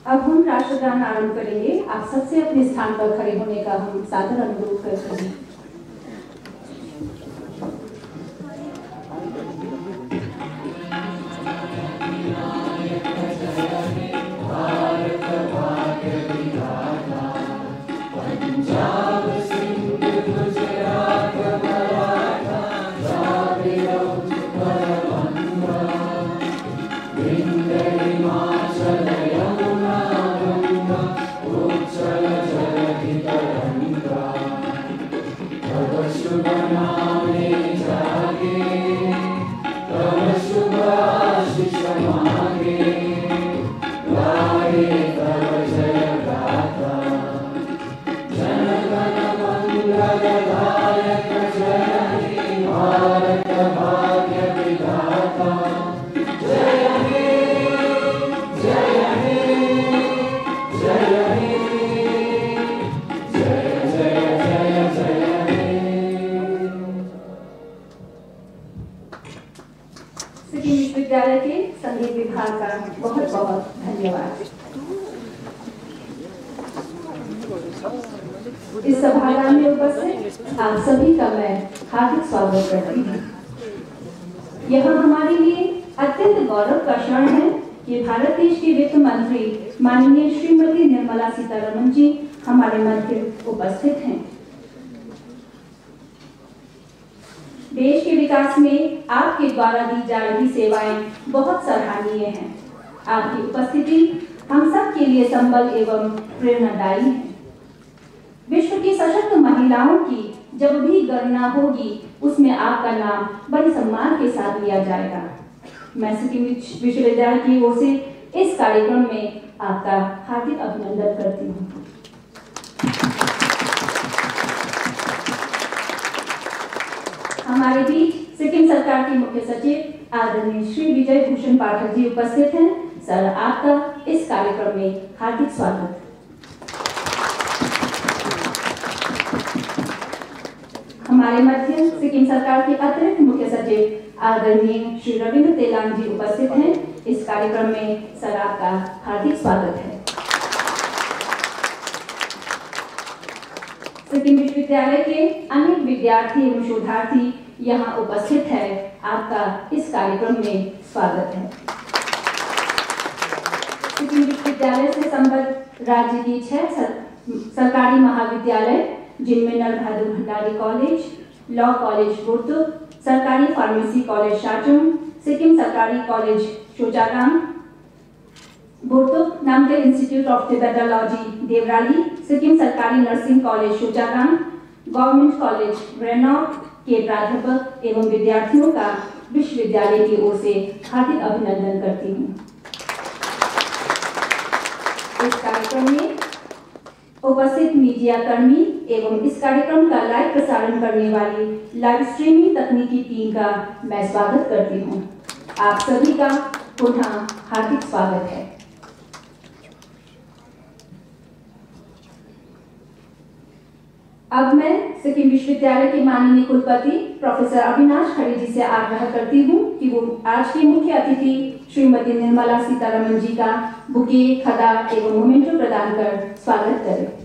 अब हम राष्ट्रगान आरंभ करेंगे। आप सबसे अपने स्थान पर खड़े होने का हम सादर अनुरोध करते हैं। सिक्किम विश्वविद्यालय के संगीत विभाग का बहुत बहुत धन्यवाद। इस सभागार में उपस्थित आप सभी का मैं हार्दिक स्वागत करती हूँ। यह हमारे लिए अत्यंत गौरव का क्षण है कि भारत देश के वित्त मंत्री माननीय श्रीमती निर्मला सीतारमण जी हमारे मध्य उपस्थित हैं। देश के विकास में आपके द्वारा दी जा रही सेवाएं बहुत सराहनीय हैं। आपकी उपस्थिति हम सब के लिए संबल एवं प्रेरणादायी है। विश्व की सशक्त महिलाओं की जब भी गणना होगी उसमें आपका नाम बड़े सम्मान के साथ लिया जाएगा। मैं सिक्किम विश्वविद्यालय की ओर से इस कार्यक्रम में आपका हार्दिक अभिनंदन करती हूँ। हमारे बीच सिक्किम सरकार के मुख्य सचिव आदरणीय श्री विजय भूषण पाठक जी उपस्थित हैं। सर, आपका इस कार्यक्रम में हार्दिक स्वागत। हमारे मध्य सिक्किम सरकार के अतिरिक्त मुख्य सचिव आदरणीय श्री रविंद्र तेलांग जी उपस्थित हैं। इस कार्यक्रम में सर आपका हार्दिक स्वागत है। सिक्किम विश्वविद्यालय के अनेक विद्यार्थी एवं शोधार्थी यहाँ उपस्थित है। आपका इस कार्यक्रम में स्वागत है। सिक्किम विश्वविद्यालय से संबद्ध राज्य की 6 सरकारी महाविद्यालय जिनमें Narbahadur Bhandari college, law college Burtuk, सरकारी फार्मेसी कॉलेज शाचुंग, सिक्किम सरकारी college Sochagang Burtuk, Namdev institute of Tibetology Deorali, Sikkim सरकारी nursing college Sochagang, government college Rhenock के प्राध्यापक एवं विद्यार्थियों का विश्वविद्यालय की ओर से हार्दिक अभिनंदन करती हूँ। इस कार्यक्रम में उपस्थित मीडिया कर्मी एवं इस कार्यक्रम का लाइव प्रसारण करने वाली लाइव स्ट्रीमिंग तकनीकी टीम का मैं स्वागत करती हूँ। आप सभी का पुनः हार्दिक स्वागत है। अब मैं सिक्किम विश्वविद्यालय के माननीय कुलपति प्रोफेसर अविनाश खरे जी से आग्रह करती हूँ कि वो आज की मुख्य अतिथि श्रीमती निर्मला सीतारमण जी का बुके, खदा एवं मोमेंटो प्रदान कर स्वागत करें।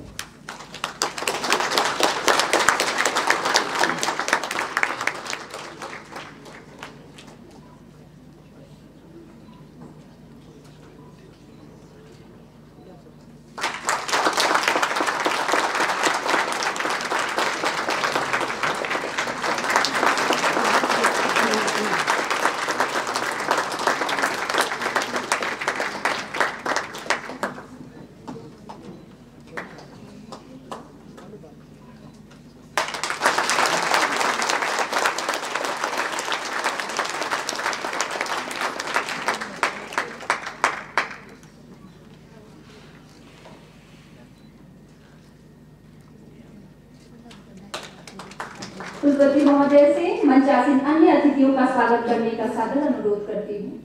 कुलपति महोदय से मंचासीन अन्य अतिथियों का स्वागत करने का सादर अनुरोध करती हूँ।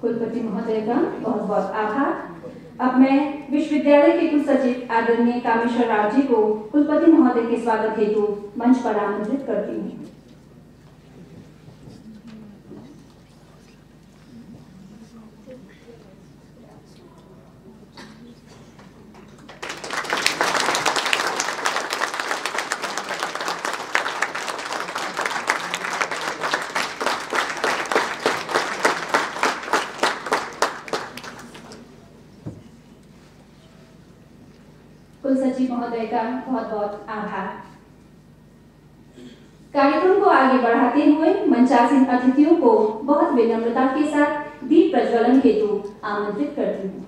कुलपति महोदय का बहुत बहुत आभार। अब मैं विश्वविद्यालय के कुलसचिव आदरणीय कामेश्वर राव जी को कुलपति महोदय के स्वागत हेतु मंच पर आमंत्रित करती हूँ। कुलसचिव महोदय का बहुत बहुत आभार। कार्यक्रम को आगे बढ़ाते हुए मंचासीन अतिथियों को बहुत विनम्रता के साथ दीप प्रज्वलन हेतु आमंत्रित करती हूँ।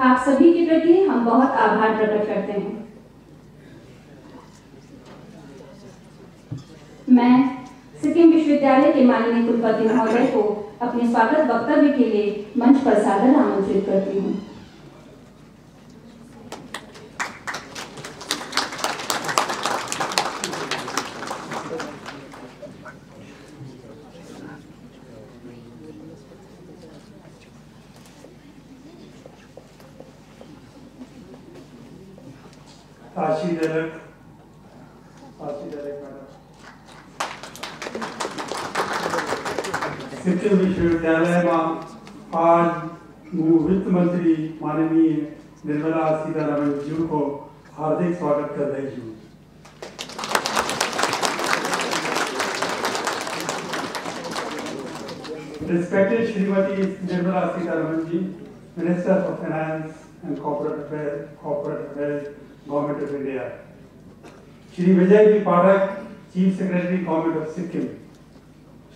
आप सभी के प्रति हम बहुत आभार प्रकट करते हैं। मैं सिक्किम विश्वविद्यालय के माननीय कुलपति महोदय को अपने स्वागत वक्तव्य के लिए मंच पर सादर आमंत्रित करती हूँ। सिक्किम विश्वविद्यालय में आज वित्त मंत्री माननीय निर्मला सीतारमण जी को हार्दिक स्वागत कर रही हूँ। Respected Shrimati Nirmala Sitharaman ji, Minister for Finance and Corporate Affairs, Government of India. Shri Vijay B. Pathak, Chief Secretary, Government of Sikkim.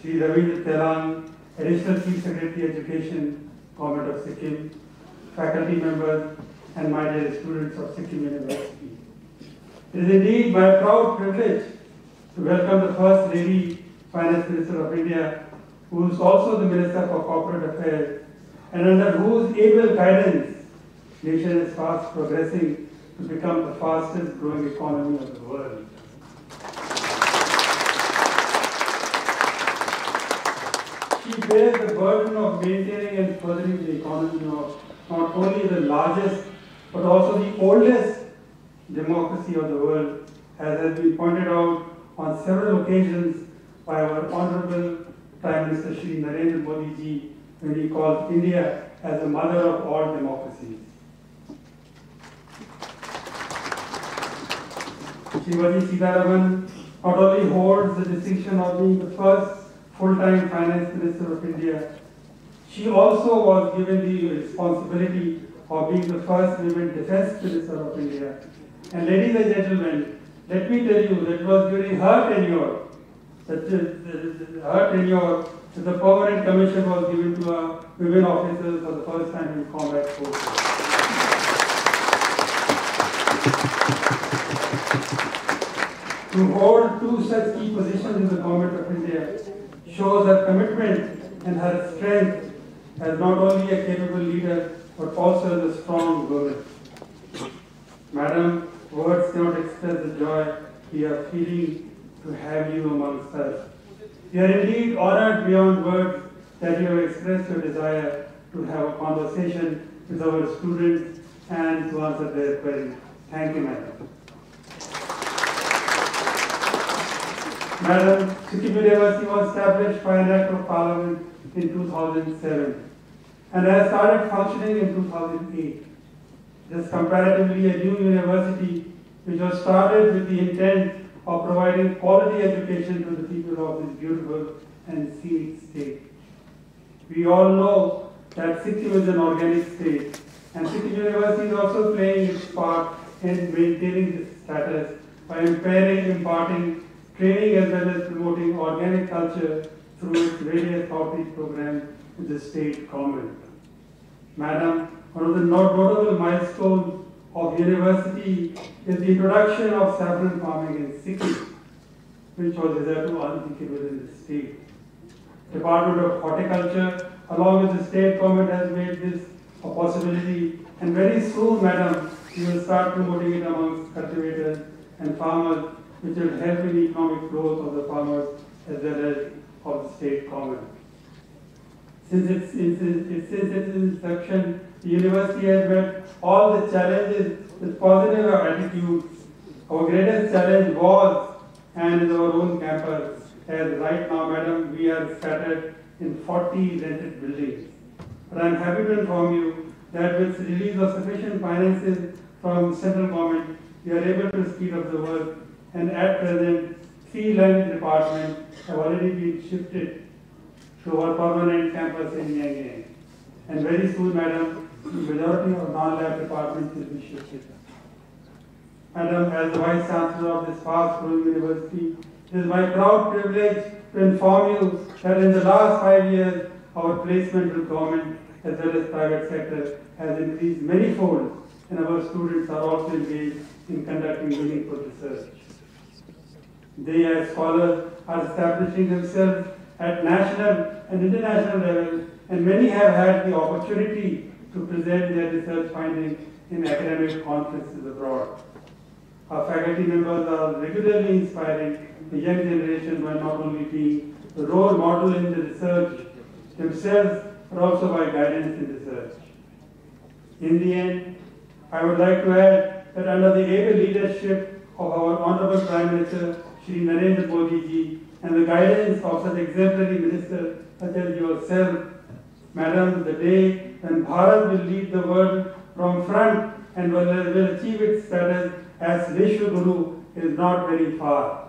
Shri Ravindra Telang, Additional Chief Secretary, Education, Government of Sikkim. Faculty members and my dear students of Sikkim University. It is indeed my proud privilege to welcome the First Lady, Finance Minister of India, who is also the Minister for Corporate Affairs, and under whose able guidance, nation is fast progressing to become the fastest growing economy of the world. She bears the burden of maintaining and furthering the economy of not only the largest, but also the oldest democracy of the world, as has been pointed out on several occasions by our Honorable Prime Minister Shri Narendra Modi ji, when he called India as the mother of all democracies. Shrimati Sitharaman not only holds the distinction of being the first full-time Finance Minister of India, she also was given the responsibility of being the first women Defence Minister of India. And ladies and gentlemen, let me tell you that it was during her tenure that the permanent commission was given to women officers for the first time in combat forces. To hold two such key positions in the government of India shows her commitment and her strength as not only a capable leader but also as a strong woman. Madam, words cannot express the joy we are feeling to have you amongst us. We are indeed honored beyond words that you have expressed your desire to have a conversation with our students and to answer their queries. Thank you, Madam. Madam, Sikkim University was established by an Act of Parliament in 2007 and has started functioning in 2008. It is comparatively a new university which was started with the intent of providing quality education to the people of this beautiful and scenic state. We all know that Sikkim is an organic state, and Sikkim University is also playing its part in maintaining this status by imparting training as well as promoting organic culture through its various outreach programs with the state government. Madam, one of the notable milestones of university is the introduction of saffron farming in Sikkim, which was hitherto unthinkable in the state. Department of Horticulture, along with the state government, has made this a possibility, and very soon, Madam, we will start promoting it amongst cultivators and farmers, which will help in the economic growth of the farmers as well as of the state government. Since its inception, the university has met all the challenges with positive attitudes. Our greatest challenge was and is our own campus, as right now, Madam, we are scattered in 40 rented buildings. But I am happy to inform you that with the release of sufficient finances from central government, we are able to speed up the work, and at present, 3 learning departments have already been shifted to our permanent campus in Yangyang. And very soon, Madam, the majority of non-lab departments will be shifted. Madam, as the Vice Chancellor of this fast-growing university, it is my proud privilege to inform you that in the last 5 years, our placement with government as well as private sector has increased manyfold, and our students are also engaged in conducting meaningful research. They, as scholars, are establishing themselves at national and international level, and many have had the opportunity to present their research findings in academic conferences abroad. Our faculty members are regularly inspiring the young generation by not only being the role model in the research themselves, but also by guidance in research. In the end, I would like to add that under the able leadership of our Honorable Prime Minister, Shri Narendra Modi ji, and the guidance of such exemplary ministers such as yourself, Madam, the day when Bharat will lead the world from front and will achieve its status as Vishwa Guru is not very far.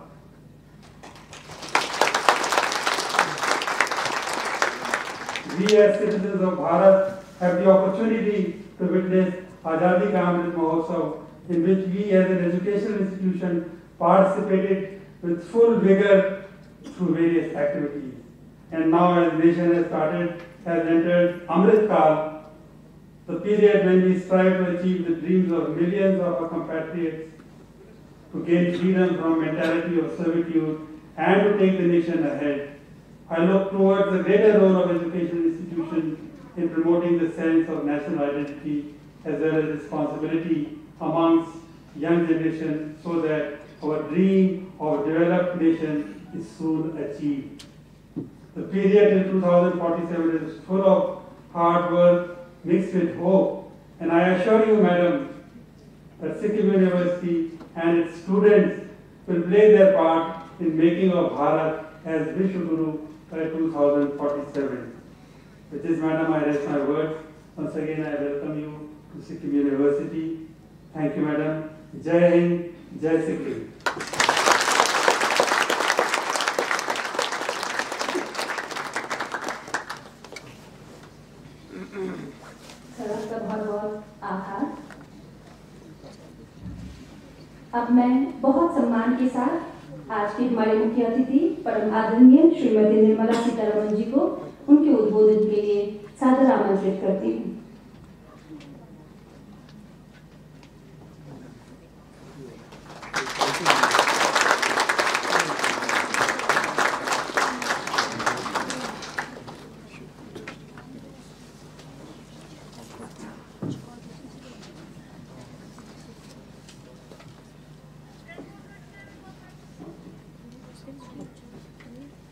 We as citizens of Bharat have the opportunity to witness Azadi Ka Amrit Mahotsav, in which we as an educational institution participated with full vigor through various activities. And now as nation has entered Amrit Kal, the period when we strive to achieve the dreams of millions of our compatriots, to gain freedom from mentality of servitude and to take the nation ahead. I look towards the greater role of educational institutions in promoting the sense of national identity as well as responsibility amongst young generation, so that our dream of a developed nation is soon achieved. The period till 2047 is full of hard work mixed with hope, and I assure you, Madam, that Sikkim University and its students will play their part in making of Bharat as Vishwa Guru by 2047. With this, Madam, I rest my words. Once again, I welcome you to Sikkim University. Thank you, Madam. Jai Hind, Jai Sikkim. Sir, आपका बहुत बहुत आभार। अब मैं बहुत सम्मान के साथ आज के हमारे मुख्य अतिथि परम आदरणीय श्रीमती निर्मला सीतारमण जी को उनके उद्बोधन के लिए सादर आमंत्रित करती हूँ।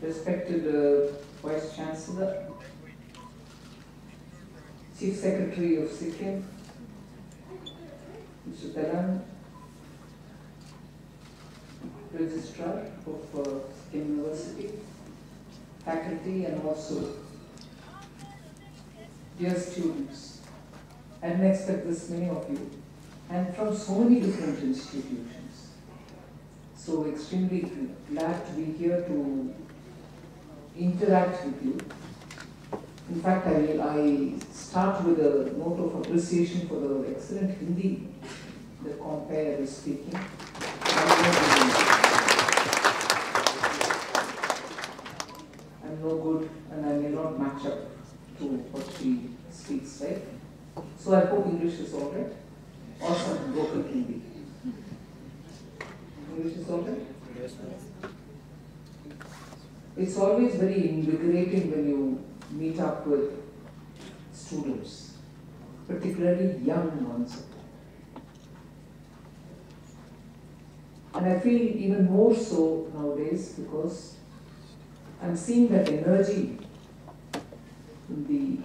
Respected Vice Chancellor, Chief Secretary of Sikkim, Mr. Telan, Registrar of Sikkim University, faculty, and also dear students. I didn't expect this many of you, and from so many different institutions. So extremely glad to be here to interact with you. In fact, I start with a note of appreciation for the excellent Hindi that Compare is speaking. I'm no good and I may not match up to what she speaks, right? So I hope English is all right, or some local Hindi. English is all right? Yes, ma'am. It's always very invigorating when you meet up with students, particularly young ones. And I feel even more so nowadays because I'm seeing that energy in the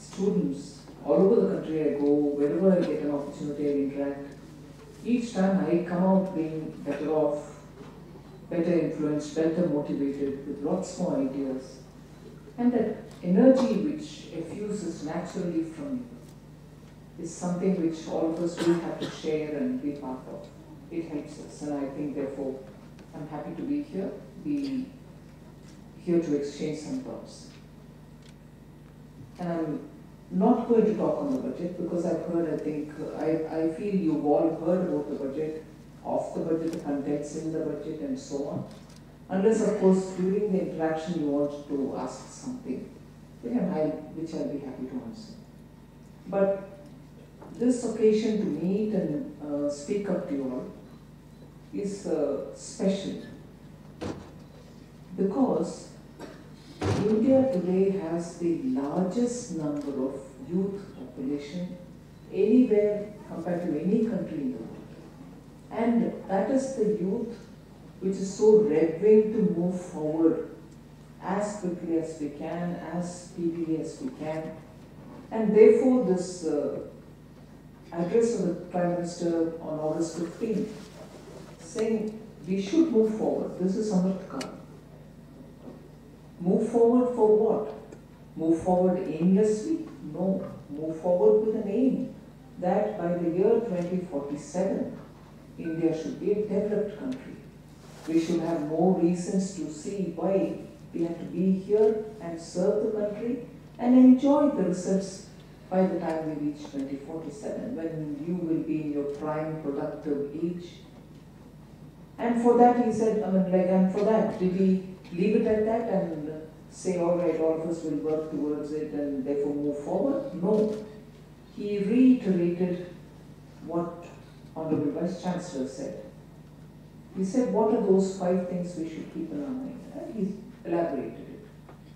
students all over the country I go, wherever I get an opportunity I interact. Each time I come out being better off, better influenced, better motivated, with lots more ideas. And that energy which effuses naturally from you is something which all of us will have to share and be part of. It helps us, and I think therefore I'm happy to be here to exchange some thoughts. And I'm not going to talk on the budget because I've heard, I feel you've all heard about the budget, of the budget, the contents in the budget and so on. Unless of course during the interaction you want to ask something, which I'll be happy to answer. But this occasion to meet and speak up to you all is special because India today has the largest number of youth population anywhere compared to any country in the world. And that is the youth which is so red-winged to move forward as quickly as we can, as speedily as we can. And therefore this address of the Prime Minister on August 15th saying we should move forward. This is Amrit Kaal. Move forward for what? Move forward aimlessly? No. Move forward with an aim that by the year 2047, India should be a developed country. We should have more reasons to see why we have to be here and serve the country and enjoy the results by the time we reach 2047, when you will be in your prime productive age. And for that he said, and for that, did he leave it at that and say, all right, all of us will work towards it and therefore move forward? No. He reiterated what Honorable Vice Chancellor said. He said, what are those 5 things we should keep in our mind? And he elaborated it.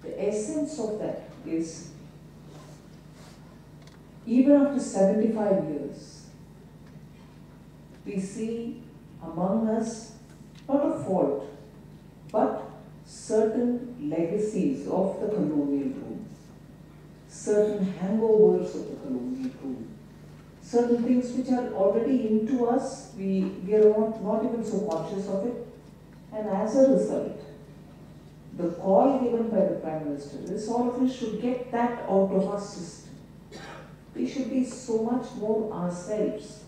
The essence of that is, even after 75 years, we see among us not a fault, but certain legacies of the colonial rule, certain hangovers of the colonial rule, certain things which are already into us, we are not even so conscious of it. And as a result, the call given by the Prime Minister is all of us should get that out of our system. We should be so much more ourselves,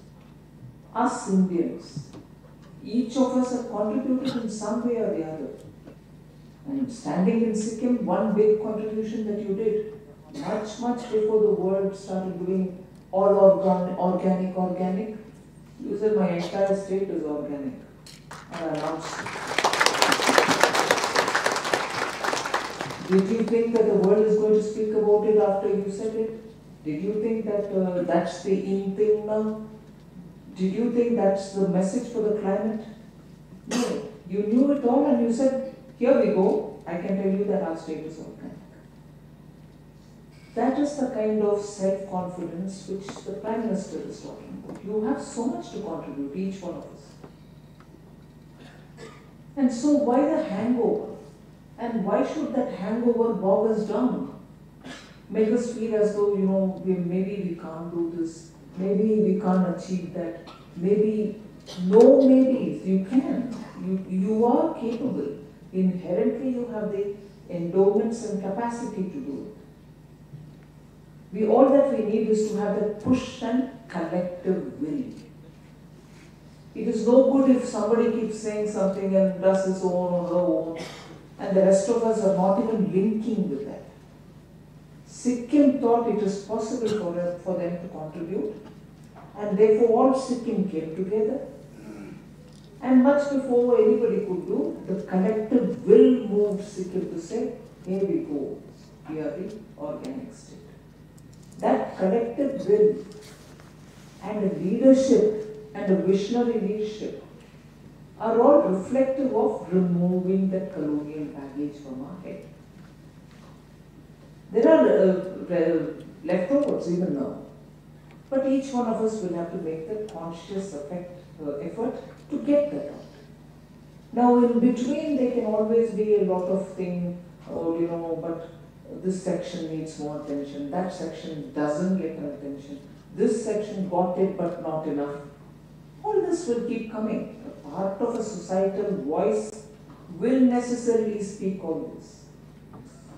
us Indians. Each of us have contributed in some way or the other. And standing in Sikkim, one big contribution that you did, much before the world started doing all organic. You said my entire state is organic. And I announced it. Did you think that the world is going to speak about it after you said it? Did you think that that's the in thing now? Did you think that's the message for the climate? No. You knew it all and you said, here we go. I can tell you that our state is organic. That is the kind of self-confidence which the Prime Minister is talking about. You have so much to contribute, each one of us. And so why the hangover? And why should that hangover bog us down? make us feel as though, maybe we can't do this, maybe we can't achieve that, maybe, no maybes, you can. You are capable. Inherently, you have the endowments and capacity to do it. All that we need is to have that push and collective will. It is no good if somebody keeps saying something and does his own or her own, and the rest of us are not even linking with that. Sikkim thought it is possible for them to contribute, and therefore all Sikkim came together. And much before anybody could do, the collective will moved Sikkim to say, here we go, we are the organic state. That collective will and a leadership and a visionary leadership are all reflective of removing the colonial baggage from our head. There are leftovers even now, but each one of us will have to make the conscious effort to get that out. Now in between there can always be a lot of things, but this section needs more attention, that section doesn't get attention, this section got it but not enough. All this will keep coming. A part of a societal voice will necessarily speak all this.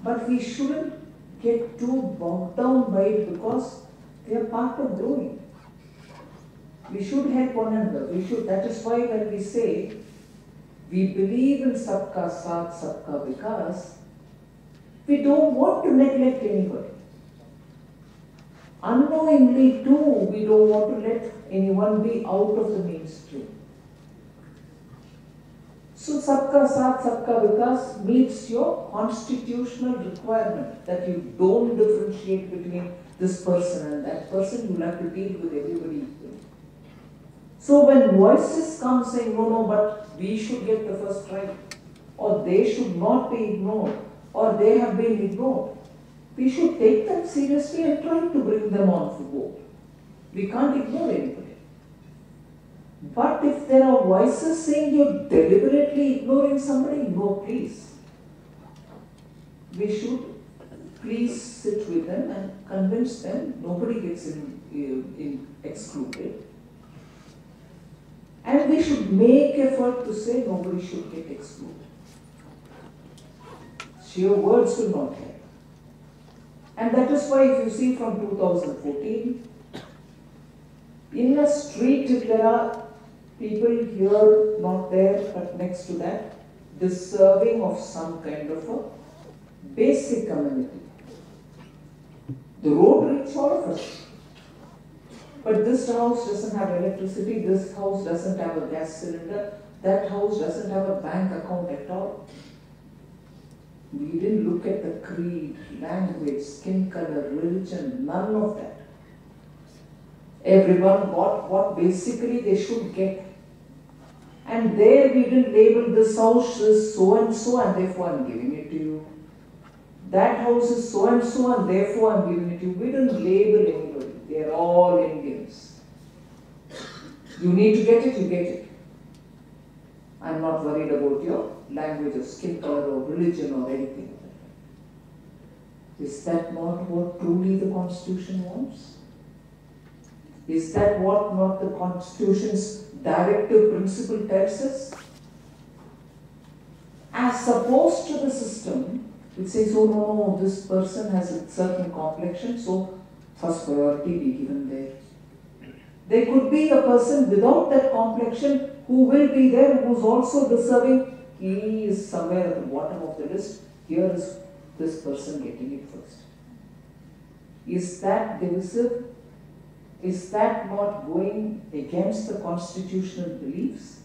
But we shouldn't get too bogged down by it because they are part of growing. We should help one another. That is why when we say we believe in Sabka Saath, Sabka Vikas, we don't want to neglect anybody. Unknowingly too, we don't want to let anyone be out of the mainstream. So Sabka Saath, Sabka Vikas meets your constitutional requirement that you don't differentiate between this person and that person. You have to deal with everybody equally. So when voices come saying, no, but we should get the first right, or they should not be ignored, or they have been ignored, we should take them seriously and try to bring them on board. We can't ignore anybody. But if there are voices saying you're deliberately ignoring somebody, no, please. We should please sit with them and convince them nobody gets excluded. And we should make effort to say nobody should get excluded. Sheer words will not help. And that is why if you see from 2014, in a street if there are people here, not there, but next to that, deserving of some kind of a basic amenity. The road reaches all of us. But this house doesn't have electricity, this house doesn't have a gas cylinder, that house doesn't have a bank account at all. We didn't look at the creed, language, skin color, religion, none of that. Everyone got what basically they should get. And there we didn't label this house is so and so and therefore I'm giving it to you. That house is so and so and therefore I'm giving it to you. We didn't label anybody. They are all Indians. You need to get it, you get it. I'm not worried about your language or skin color or religion or anything. Is that not what truly the Constitution wants? Is that what not the Constitution's directive principle tells us? As opposed to the system, it says, oh no, this person has a certain complexion, so first priority be given there. There could be a person without that complexion who will be there, who is also deserving. He is somewhere at the bottom of the list. Here is this person getting it first. Is that divisive? Is that not going against the constitutional beliefs?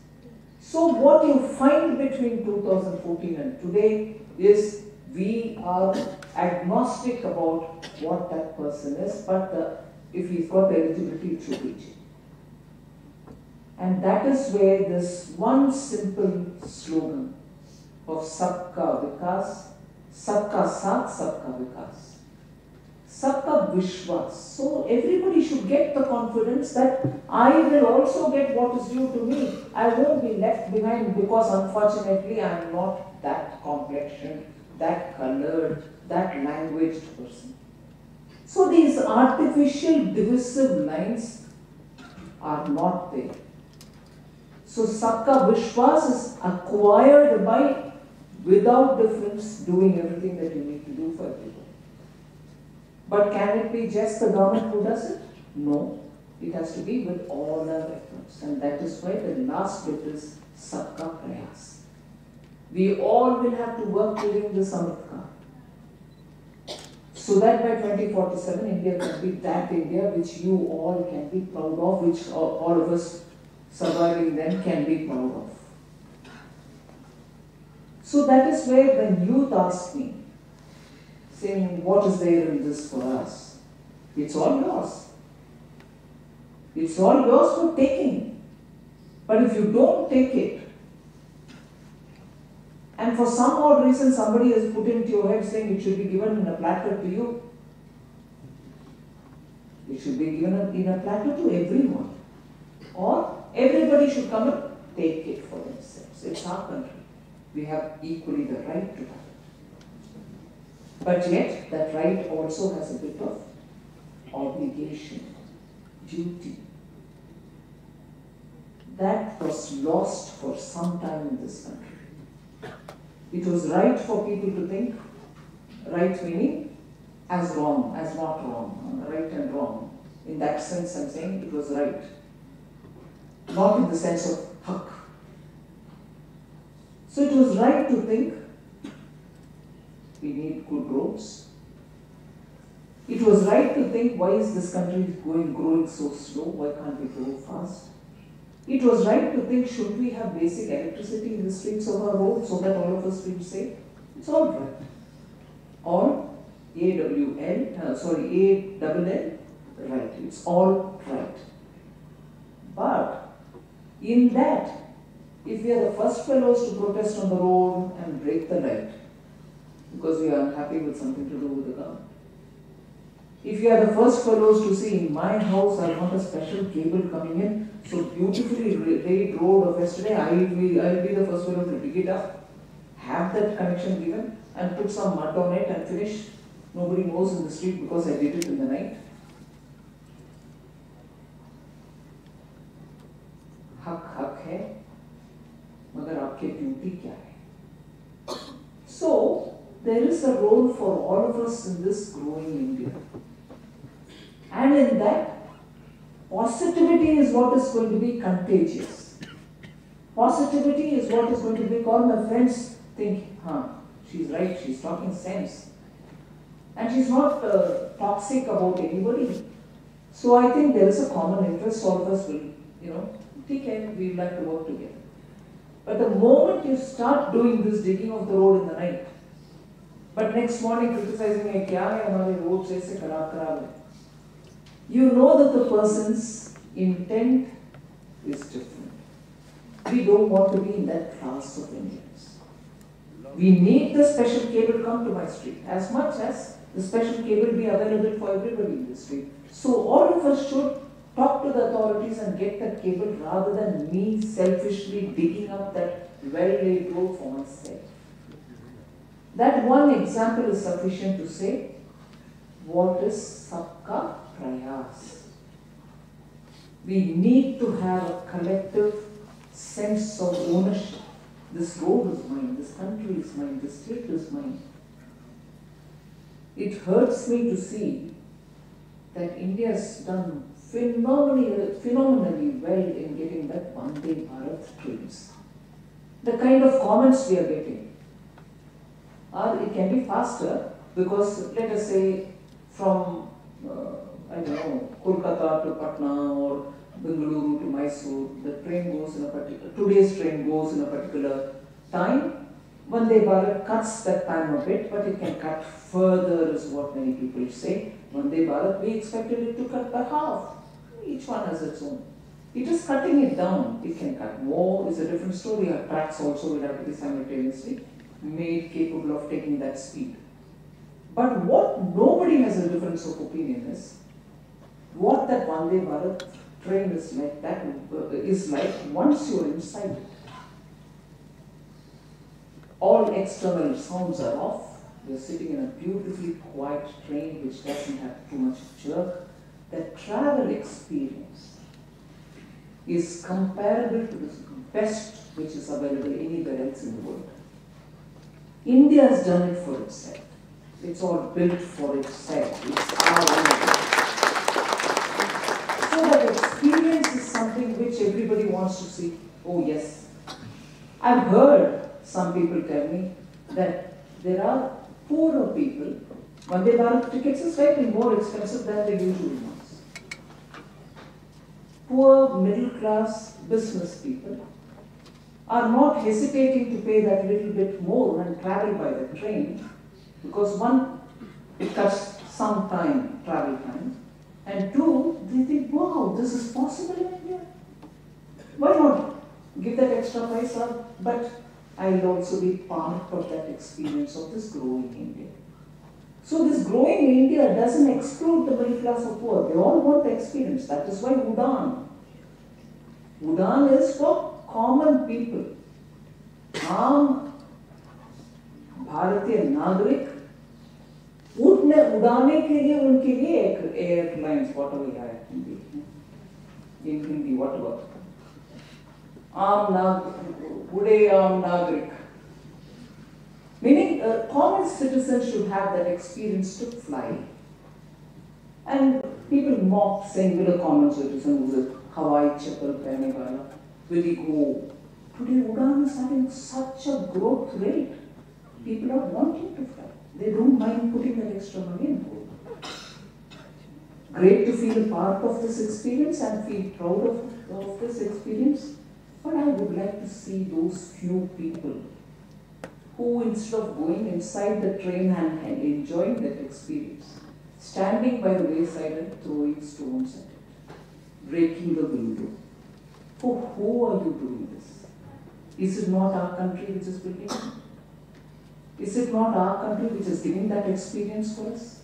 So what you find between 2014 and today is we are agnostic about what that person is, but if he's got eligibility, it should reach it. And that is where this one simple slogan of Sabka Vikas, Sabka Saath, Sabka Vikas, Sabka Vishwas. So everybody should get the confidence that I will also get what is due to me. I won't be left behind because unfortunately I am not that complexion, that colored, that languaged person. So these artificial divisive lines are not there. So Sabka Vishwas is acquired by, without difference, doing everything that you need to do for everyone. But can it be just the government who does it? No. It has to be with all our efforts. And that is why the last bit is Sabka Prayas. We all will have to work during this Amritka, so that by 2047 India can be that India which you all can be proud of, which all of us surviving then can be proud of. So that is where when youth ask me, saying what is there in this for us, it's all yours. It's all yours for taking. But if you don't take it, and for some odd reason somebody has put into your head saying it should be given in a platter to you, it should be given in a platter to everyone. Or everybody should come and take it for themselves. It's our country. We have equally the right to that. But yet, that right also has a bit of obligation, duty. That was lost for some time in this country. It was right for people to think, right meaning as wrong, as not wrong, right and wrong. In that sense, I'm saying it was right. Not in the sense of haq. So it was right to think we need good roads. It was right to think, why is this country growing so slow? Why can't we grow fast? It was right to think, should we have basic electricity in the streets of our roads so that all of us feel safe? It's all right. All A-double-L, right. It's all right. But in that, if we are the first fellows to protest on the road and break the light because we are unhappy with something to do with the government, if you are the first fellows to say, in my house I want a special cable coming in, so beautifully laid road of yesterday, I will be the first fellow to dig it up, have that connection given, and put some mud on it and finish. Nobody knows in the street because I did it in the night. हक है, मगर आपकी duty क्या है? So there is a role for all of us in this growing India, and in that, positivity is what is going to be contagious. Positivity is what is going to make all my friends think, she's right, she's talking sense, and she's not toxic about anybody. So I think there is a common interest. All of us will, take care, we like to work together. But the moment you start doing this digging of the road in the night, but next morning criticizing me, kya hai hamare road se kharab hai, you know that the person's intent is different. We don't want to be in that class of Indians. We need the special cable come to my street as much as the special cable be available for everybody in the street. So all of us should talk to the authorities and get that cable rather than me selfishly digging up that well-laid road for myself. That one example is sufficient to say what is sabka prayas. We need to have a collective sense of ownership. This road is mine, this country is mine, this state is mine. It hurts me to see that India has done phenomenally well in getting that Vande Bharat trains. The kind of comments we are getting are, it can be faster because, let us say, from, Kolkata to Patna or Bengaluru to Mysore, the train goes in a particular, today's train goes in a particular time. Vande Bharat cuts that time a bit, but it can cut further is what many people say. Vande Bharat, we expected it to cut by half. Each one has its own. It is cutting it down. It can cut more, is a different story. Our tracks also will have to be simultaneously made capable of taking that speed. But what nobody has a difference of opinion is, what that Vande Bharat train is like, that is like once you're inside it. All external sounds are off, You're sitting in a beautifully quiet train which doesn't have too much jerk. The travel experience is comparable to the best which is available anywhere else in the world. India has done it for itself. It's all built for itself. It's our own. So that experience is something which everybody wants to see. Oh yes. I've heard some people tell me that there are poorer people. Vande Bharat tickets are slightly more expensive than the usual ones. Poor middle class business people are not hesitating to pay that little bit more and travel by the train because one, it cuts some time, travel time, and two, they think, wow, this is possible in India. Why not give that extra paisa? But I'll also be part of that experience of this growing India. So this growing India doesn't exclude the middle class or poor. They all want the experience. That is why Udaan. Udaan is for common people. आम भारतीय नागरिक उड़ाने के लिए उनके लिए एक airlines whatever है in Hindi whatever आम नागरिक meaning common citizens should have that experience to fly. And people mock saying, will a common citizen who's a Hawaii chappal pehne wala, will he go? Today Udaan is having such a growth rate. People are wanting to fly. They don't mind putting that extra money in board. Great to feel a part of this experience and feel proud of this experience. But I would like to see those few people who, instead of going inside the train and enjoying that experience, standing by the wayside and throwing stones at it, breaking the window. For who are you doing this? Is it not our country which is building it? Is it not our country which is giving that experience for us?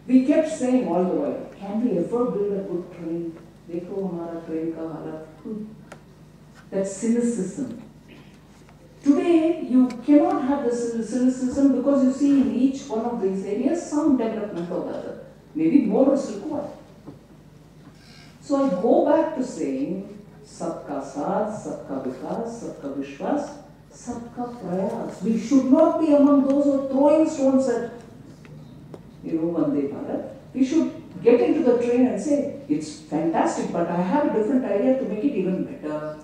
We kept saying all the while, can we ever build a good train? Dekho hamara train ka halat. That cynicism. Today, you cannot have the cynicism because you see in each one of these areas some development or the other. Maybe more is required. So I go back to saying, Sabka Saath, Sabka Vikas, Sabka Vishwas, Sabka Prayas. We should not be among those who are throwing stones at, Vande Bharat. We should get into the train and say, it's fantastic, but I have a different idea to make it even better.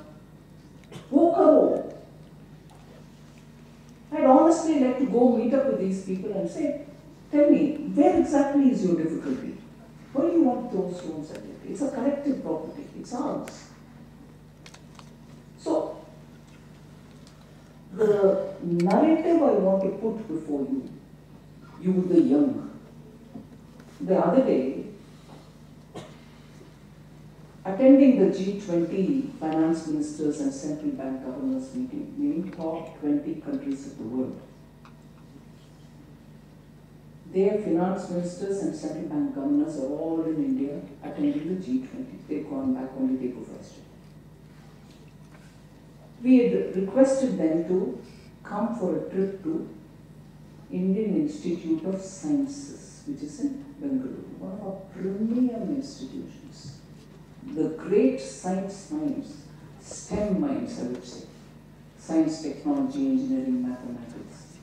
Wo karo. I'd honestly like to go meet up with these people and say, tell me, where exactly is your difficulty? Why do you want those stones at it? It's a collective property. It's ours. So, the narrative I want to put before you the young. The other day, attending the G20 Finance Ministers and Central Bank Governors meeting, meaning top 20 countries of the world. Their finance ministers and central bank governors are all in India attending the G20. They've gone back only day before yesterday. We had requested them to come for a trip to Indian Institute of Sciences, which is in Bengaluru, one of our premium institutions. The great science minds, STEM minds, I would say, science, technology, engineering, mathematics.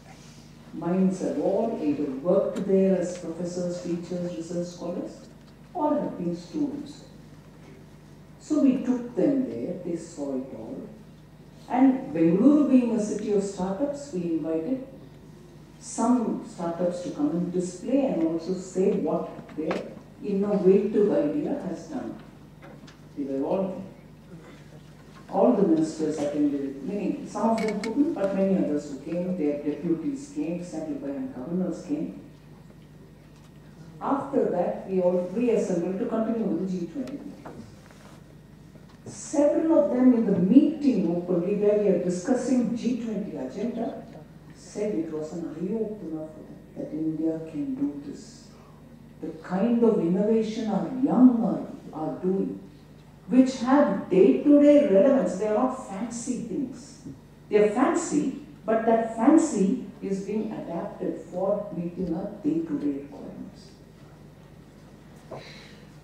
Minds have all either worked there as professors, teachers, research scholars, or have been students. So we took them there, they saw it all. And Bengaluru being a city of startups, we invited some startups to come and display and also say what their innovative idea has done. They were all the ministers attended, meaning some of them couldn't, but many others who came, their deputies came, central bank governors came. After that, we all reassembled to continue with the G20 meetings. Several of them in the meeting openly where we are discussing G20 agenda said it was an eye-opener for them that India can do this. The kind of innovation our young are doing, which have day-to-day relevance. They are not fancy things. They are fancy, but that fancy is being adapted for meeting our day-to-day requirements.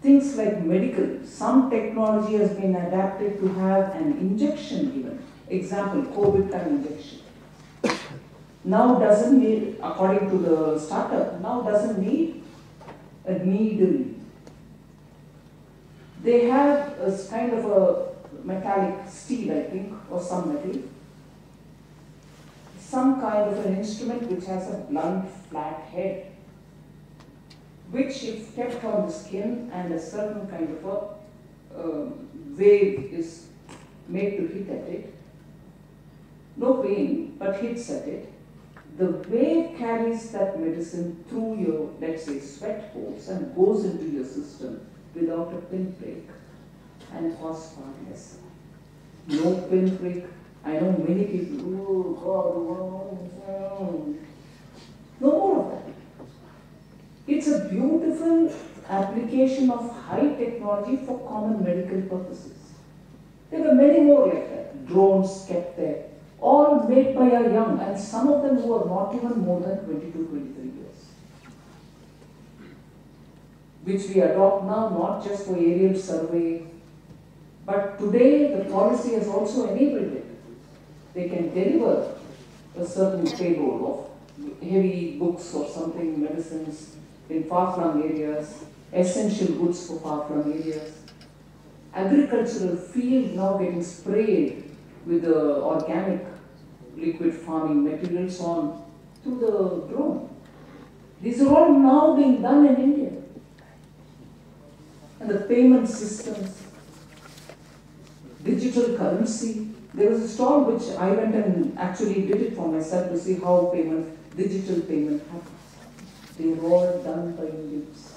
Things like medical, some technology has been adapted to have an injection given. Example, COVID time injection. Now doesn't need, according to the startup, now doesn't need a needle. They have a kind of a metallic steel, I think, or some metal. Some kind of an instrument which has a blunt, flat head, which if kept on the skin and a certain kind of a wave is made to hit at it, no pain, but hits at it, the wave carries that medicine through your, let's say, sweat holes and goes into your system without a pinprick and cause far less. No pinprick. I know many people, oh God, no more of that. It's a beautiful application of high technology for common medical purposes. There were many more like that. Drones kept there, all made by our young, and some of them who are not even more than 22, 23 years. Which we adopt now, not just for aerial survey, but today the policy has also enabled it. They can deliver a certain payload of heavy books or something, medicines in far-flung areas, essential goods for far-flung areas. Agricultural field now getting sprayed with the organic liquid farming materials on through the drone. These are all now being done in India. And the payment systems, digital currency. There was a stall which I went and actually did it for myself to see how digital payment happens. They were all done by Indians.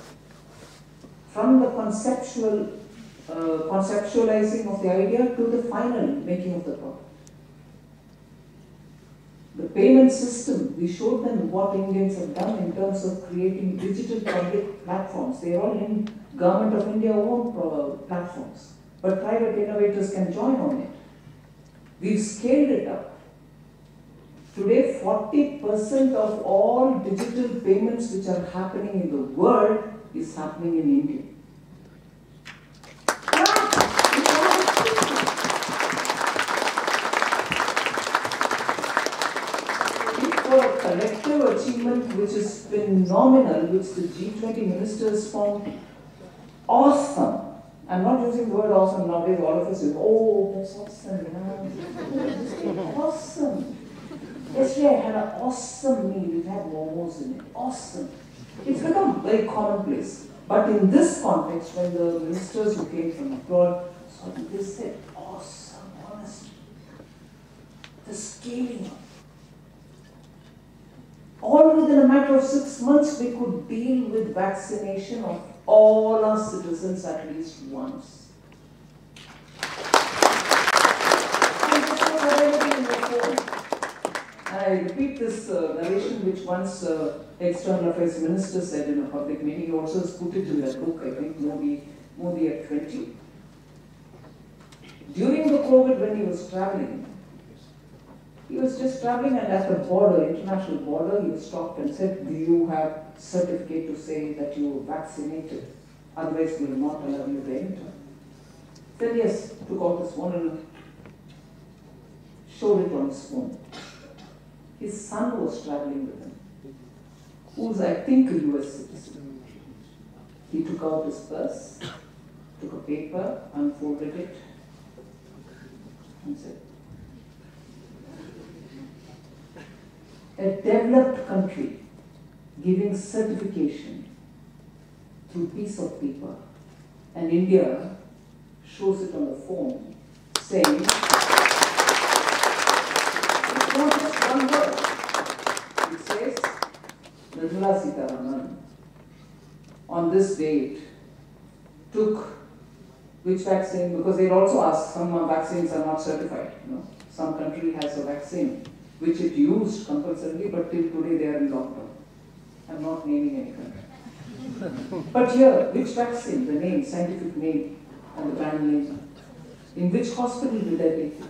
From the conceptualizing of the idea to the final making of the product. The payment system, we showed them what Indians have done in terms of creating digital public platforms. They are all in Government of India own platforms, but private innovators can join on it. We've scaled it up. Today, 40% of all digital payments which are happening in the world is happening in India. For a collective achievement which is phenomenal, which the G20 ministers found awesome. I'm not using the word awesome nowadays. All of us say, oh, that's awesome. Yeah. Awesome. Yesterday I had an awesome meal. It had momos in it. Awesome. It's become very commonplace. But in this context, when the ministers who came from abroad, they said, awesome, honestly. The scaling up. All within a matter of 6 months, we could deal with vaccination of all our citizens at least once. I repeat this narration which once External Affairs Minister said in a public meeting. He also has put it in that book, I think, Modi at 20. During the COVID, when he was traveling, he was just traveling, and at the border, international border, he was stopped and said, do you have certificate to say that you were vaccinated? Otherwise, we will not allow you to enter. He said yes, took out his phone and showed it on his phone. His son was traveling with him, who's, I think, a US citizen. He took out his purse, took a paper, unfolded it, and said, a developed country giving certification through piece of paper, and India shows it on the phone saying, it's not just one word. It says, Nirmala Sitharaman on this date took which vaccine, because they also asked, some vaccines are not certified. Some country has a vaccine which it used compulsorily, but till today they are in lockdown. I'm not naming any country. But here, which vaccine, the name, scientific name, and the brand name, in which hospital did I take it?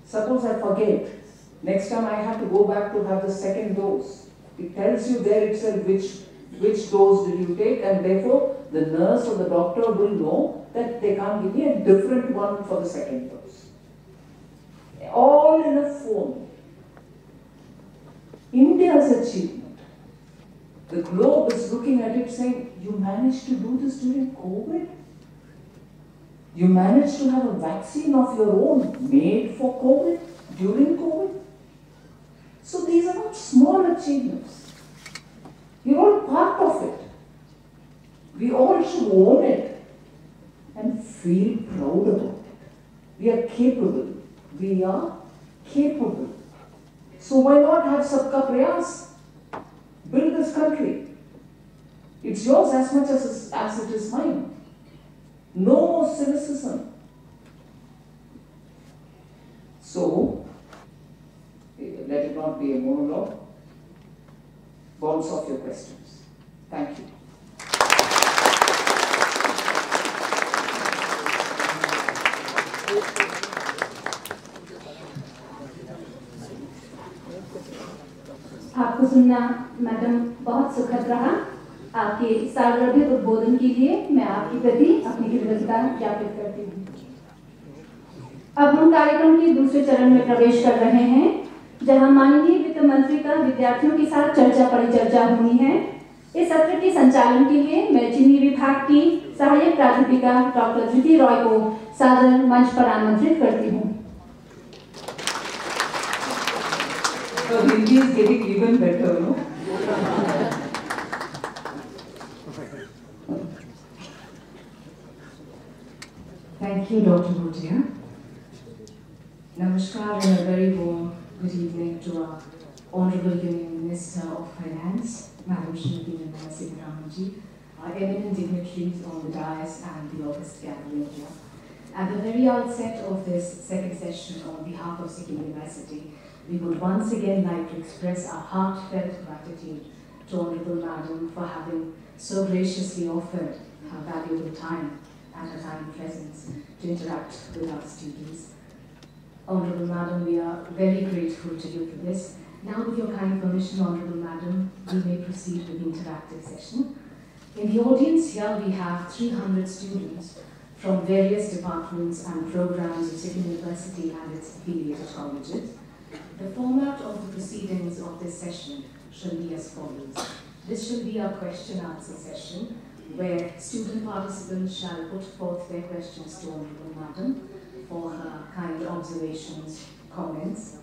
Suppose I forget, Next time I have to go back to have the second dose. It tells you there itself which dose did you take, and therefore the nurse or the doctor will know that they can't give me a different one for the second dose. All in a phone. India's achievement. The globe is looking at it saying, you managed to do this during COVID? You managed to have a vaccine of your own made for COVID, during COVID? So these are not small achievements. You're all part of it. We all should own it and feel proud about it. We are capable. We are capable. So why not have Sabka Prayas? Build this country. It's yours as much as it is mine. No more cynicism. So, let it not be a monologue. Bounce off your questions. Thank you. आपको सुनना madam बहुत सुखद रहा। आपके सार्वभौमिक उद्बोधन के लिए मैं आपके प्रति अपनी कृतज्ञता ज्ञापित करती हूँ। अब हम कार्यक्रम के दूसरे चरण में प्रवेश कर रहे हैं, जहां माननीय वित्त मंत्री का विद्यार्थियों के साथ चर्चा परिचर्चा होनी है। इस सत्र के संचालन के लिए मैं चीनी विभाग की सहायक प्राध्यापिका डॉक्टर धृति रॉय को सादर मंच पर आमंत्रित करती हूँ। So Hindi is getting even better, no? Thank you, Dr. Bhutia. Namaskar and a very warm good evening to our Honorable Union Minister of Finance, Madam Sikkim University, our eminent dignitaries on the dais and the august gathering here. At the very outset of this second session, on behalf of Sikkim University, we would once again like to express our heartfelt gratitude to Honorable Madam for having so graciously offered her valuable time and her time presence to interact with our students. Honorable Madam, we are very grateful to you for this. Now, with your kind permission, Honorable Madam, we may proceed with the interactive session. In the audience here, we have 300 students from various departments and programs of Sikkim University and its affiliated colleges. The format of the proceedings of this session shall be as follows. This shall be a question-answer session where student participants shall put forth their questions to Honorable Madam for her kind observations, comments.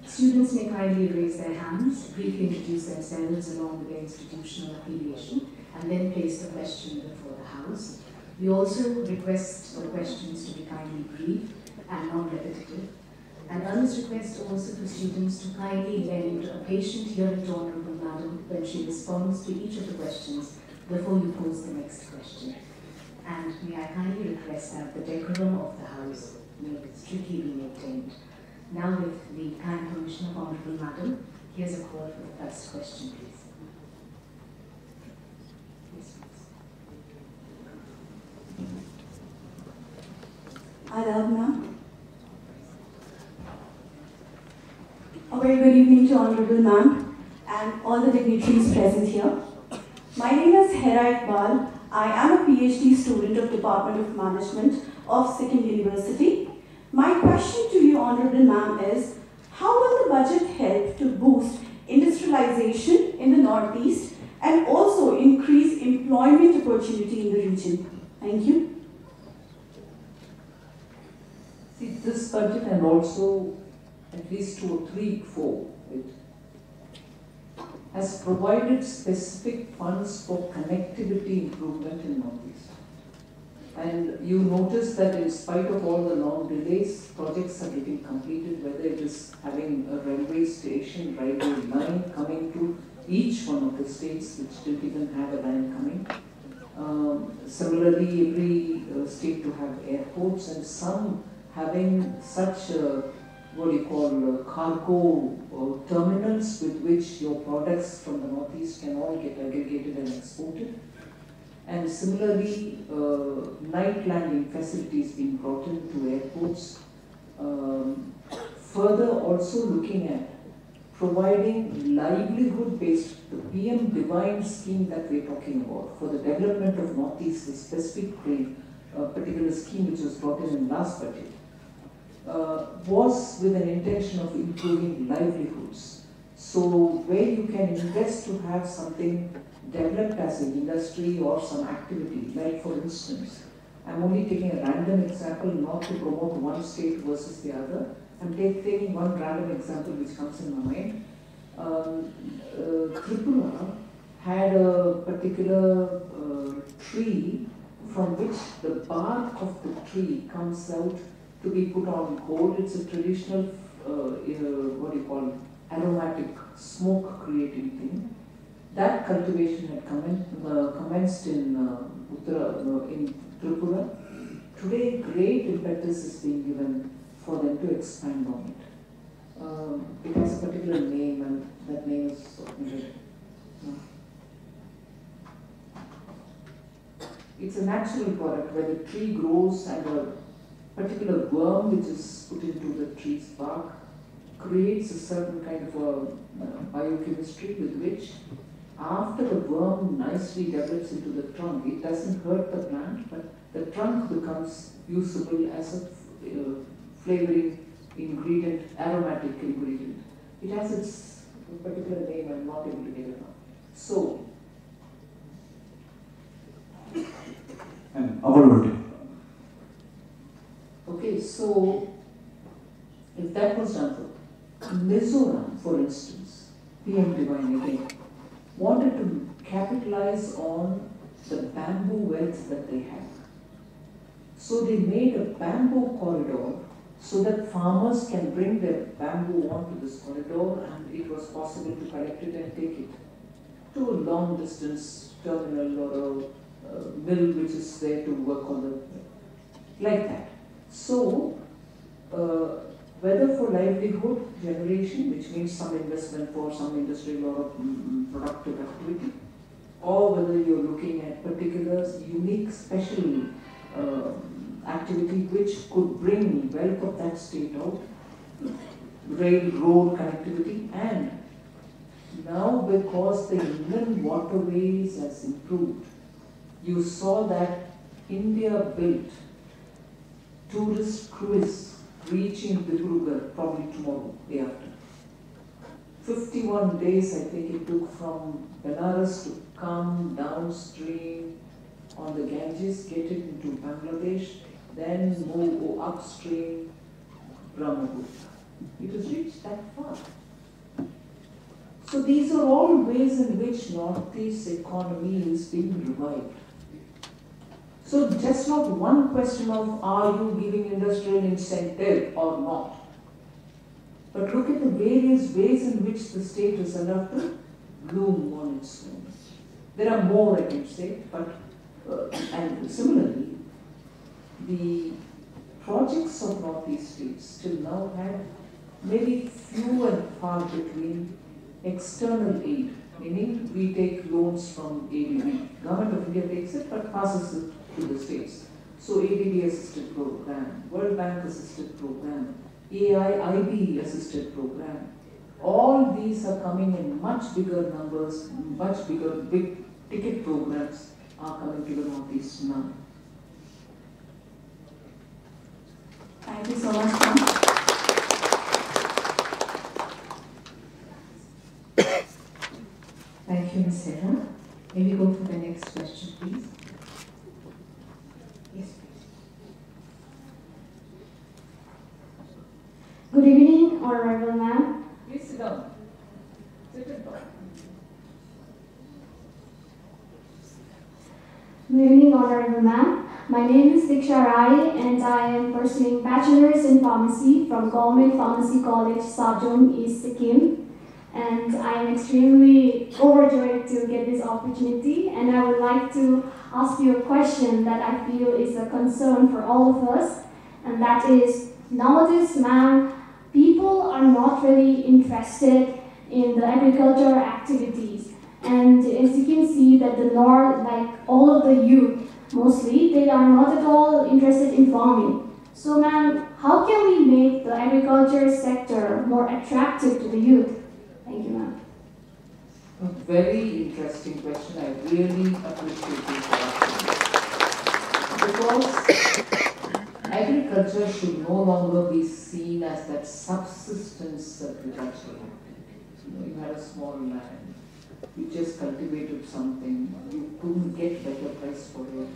Students may kindly raise their hands, briefly introduce themselves along with their institutional affiliation, and then place the question before the House. We also request the questions to be kindly brief and non-repetitive. And others request also for students to kindly lend a patient hearing to Honorable Madam when she responds to each of the questions before you pose the next question. And may I kindly request that the decorum of the House may strictly be maintained. Now, with the kind permission of Honorable Madam, here's a call for the first question, please. Yes, please. Adab, ma'am. A very good evening to Honorable Ma'am and all the dignitaries present here. My name is Hera Iqbal. I am a PhD student of Department of Management of Sikkim University. My question to you, Honorable Ma'am, is how will the budget help to boost industrialization in the Northeast and also increase employment opportunity in the region? Thank you. See, this budget and also at least 2 or 3, 4, it has provided specific funds for connectivity improvement in Northeast. And you notice that in spite of all the long delays, projects are getting completed, whether it is having a railway station, railway line coming to each one of the states which didn't even have a line coming. Similarly, every state to have airports and some having such cargo terminals with which your products from the Northeast can all get aggregated and exported. And similarly, night landing facilities being brought into airports further also looking at providing livelihood-based, the PM Divine scheme that we're talking about for the development of Northeast, the specific particular scheme which was brought in last budget, was with an intention of improving livelihoods. So where you can invest to have something developed as an industry or some activity, like for instance, I'm only taking a random example, not to promote one state versus the other. I'm taking one random example which comes in my mind. Tripura had a particular tree from which the bark of the tree comes out to be put on gold. It's a traditional, what do you call, aromatic, smoke creating thing. That cultivation had commenced in in Tripura. Today, great impetus is being given for them to expand on it. It has a particular name, and that name is it's a natural product where the tree grows and a particular worm which is put into the tree's bark creates a certain kind of a biochemistry with which, after the worm nicely develops into the trunk, it doesn't hurt the plant, but the trunk becomes usable as a flavoring ingredient, aromatic ingredient. It has its particular name, I'm not able to get it now. So, and availability. Okay, so if that was done for Mizoram, for instance, PM Divine again, wanted to capitalize on the bamboo wealth that they have. So they made a bamboo corridor so that farmers can bring their bamboo onto this corridor, and it was possible to collect it and take it to a long distance terminal or a mill which is there to work on the, like that. So, whether for livelihood generation, which means some investment for some industrial or productive activity, or whether you're looking at particular unique special activity which could bring wealth of that state out, railroad connectivity, and now because the inland waterways has improved, you saw that India built tourist cruise reaching Dibrugarh probably tomorrow, day after. 51 days I think it took from Benares to come downstream on the Ganges, get it into Bangladesh, then move upstream Brahmaputra. It has reached that far. So these are all ways in which Northeast economy is being revived. So just not one question of are you giving industrial incentive or not, but look at the various ways in which the state is allowed to bloom on its own. There are more I can say, but and similarly, the projects of Northeast states till now have maybe few and far between external aid, meaning we take loans from ADB. Government of India takes it but passes it to the states. So ADB assisted program, World Bank assisted program, AIIB assisted program. All these are coming in much bigger numbers, much bigger big ticket programs are coming to the Northeast now. Thank you so much, ma'am. Thank you, Ms. Sarah. May we go for the next question, please? Yes, please. Good evening, Honorable Ma'am. Please sit down. Sit and talk. Good evening, Honorable Ma'am. My name is Diksha Rai and I am pursuing Bachelor's in Pharmacy from Government Pharmacy College, Sajong, East Sikkim. And I am extremely overjoyed to get this opportunity, and I would like to ask you a question that I feel is a concern for all of us, and that is, nowadays, ma'am, people are not really interested in the agricultural activities. And as you can see that the North, like all of the youth, mostly, they are not at all interested in farming. So ma'am, how can we make the agriculture sector more attractive to the youth? Thank you, ma'am. A very interesting question. I really appreciate you for asking. Because agriculture should no longer be seen as that subsistence agriculture. You had a small land, you just cultivated something, you couldn't get better price for it.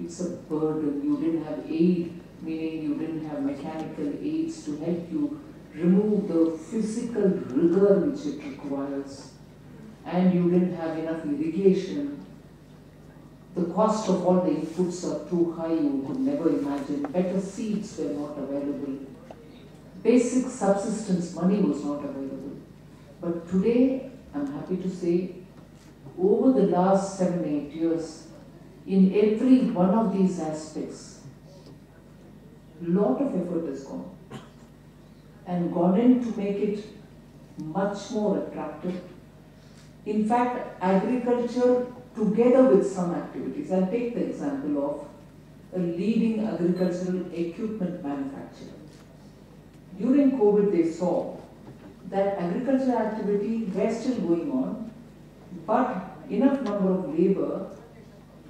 It's a burden. You didn't have aid, meaning you didn't have mechanical aids to help you remove the physical rigor which it requires. And you didn't have enough irrigation. The cost of all the inputs are too high, you could never imagine. Better seeds were not available. Basic subsistence money was not available. But today, I'm happy to say, over the last 7-8 years, in every one of these aspects, lot of effort has gone and gone in to make it much more attractive. In fact, agriculture together with some activities. I'll take the example of a leading agricultural equipment manufacturer. During COVID, they saw that agricultural activity were still going on, but enough number of labor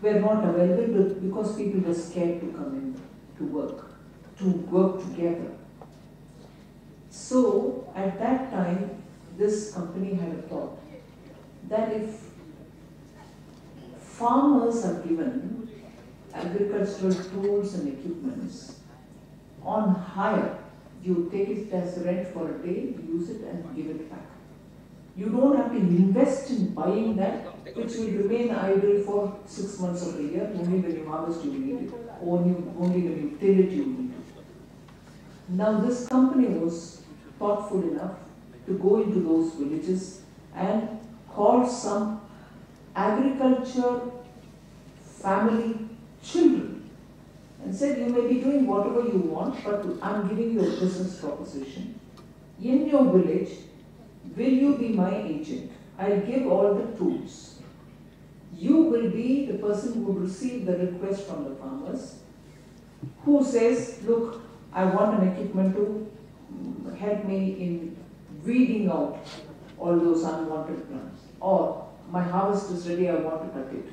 were not available because people were scared to come in to work together. So at that time, this company had a thought that if farmers are given agricultural tools and equipments on hire, you take it as rent for a day, use it and give it back. You don't have to invest in buying that, which will remain idle for 6 months of the year. Only when you harvest you need it, only when you till it you need it. Now this company was thoughtful enough to go into those villages and call some agriculture family children and said, you may be doing whatever you want, but I'm giving you a business proposition. In your village, will you be my agent? I'll give all the tools. You will be the person who will receive the request from the farmers, who says, look, I want an equipment to help me in weeding out all those unwanted plants. Or my harvest is ready, I want to cut it.